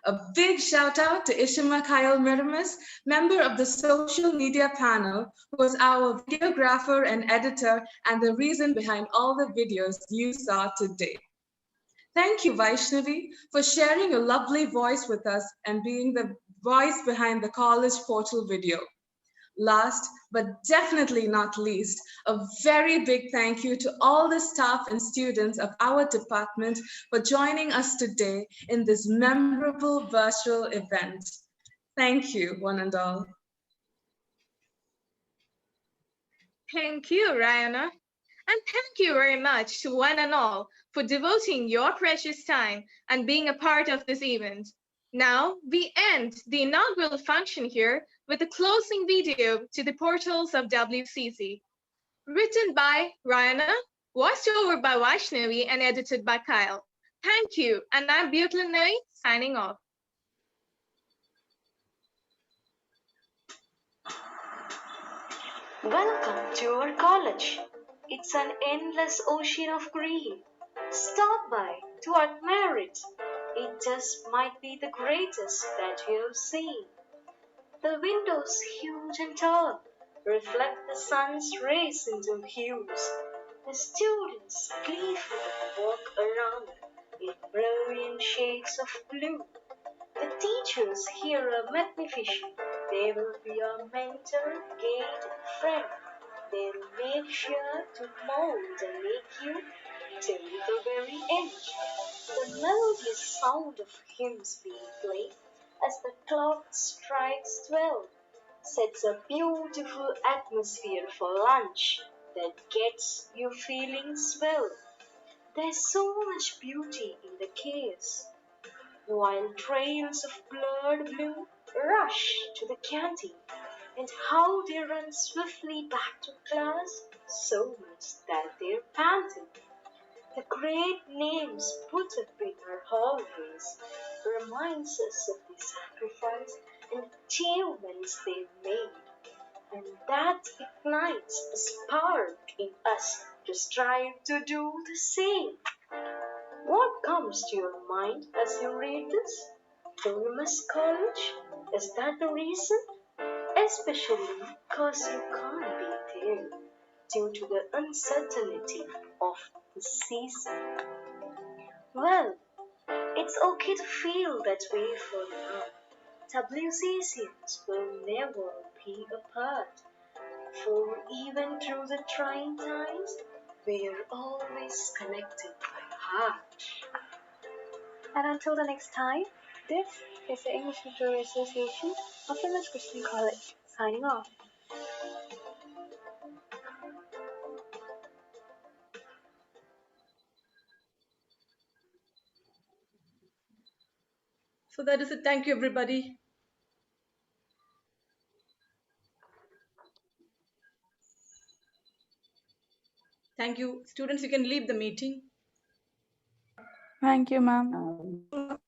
A big shout out to Ishima Kyle Miramis, member of the social media panel, who was our videographer and editor and the reason behind all the videos you saw today. Thank you, Vaishnavi, for sharing your lovely voice with us and being the voice behind the college portal video. Last, but definitely not least, a very big thank you to all the staff and students of our department for joining us today in this memorable virtual event. Thank you, one and all. Thank you, Ryana. And thank you very much to one and all for devoting your precious time and being a part of this event. Now, we end the inaugural function here with a closing video to the portals of WCC. Written by Ryana, voiced over by Vaishnavi, and edited by Kyle. Thank you, and I'm Butlan Navi, signing off. Welcome to our college. It's an endless ocean of green. Stop by to admire it. It just might be the greatest that you've seen. The windows, huge and tall, reflect the sun's rays into hues. The students gleefully walk around in brilliant shades of blue. The teachers here are magnificent. They will be your mentor, guide, and friend. They'll make sure to mold and make you till the very end. The melodious sound of hymns being played as the clock strikes 12 sets a beautiful atmosphere for lunch that gets you feeling swell. There's so much beauty in the chaos, while trails of blurred blue rush to the canteen, and how they run swiftly back to class, so much that they're panting. The great names put up in our hallways reminds us of the sacrifice and achievements they've made, and that ignites a spark in us to strive to do the same. What comes to your mind as you read this? Do you miss college? Is that the reason? Especially because you can't be there due to the uncertainty of the season. Well, it's okay to feel that way for now. WCCs will never be apart, for even through the trying times, we're always connected by heart. And until the next time, this is the English Literary Association of Women's Christian College, signing off. So that is it. Thank you, everybody. Thank you. Students, you can leave the meeting. Thank you, ma'am. You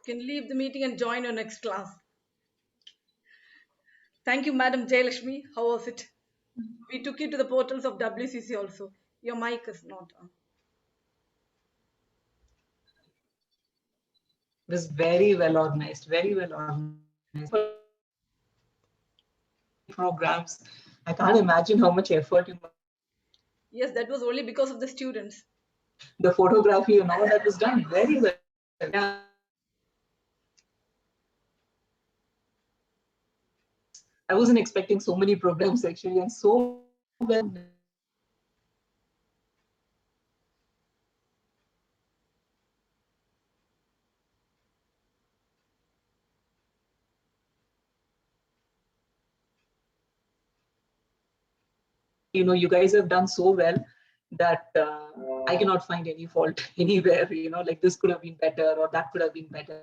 can leave the meeting and join your next class. Thank you, Madam Jeyalakshimi. How was it? We took you to the portals of WCC also. Your mic is not on. It was very well organized, very well organized. Programs. I can't imagine how much effort you. Yes, that was only because of the students. The photography and all that was done very well. Yeah. I wasn't expecting so many programs actually, and so well. You know, you guys have done so well that I cannot find any fault anywhere. You know, like this could have been better or that could have been better.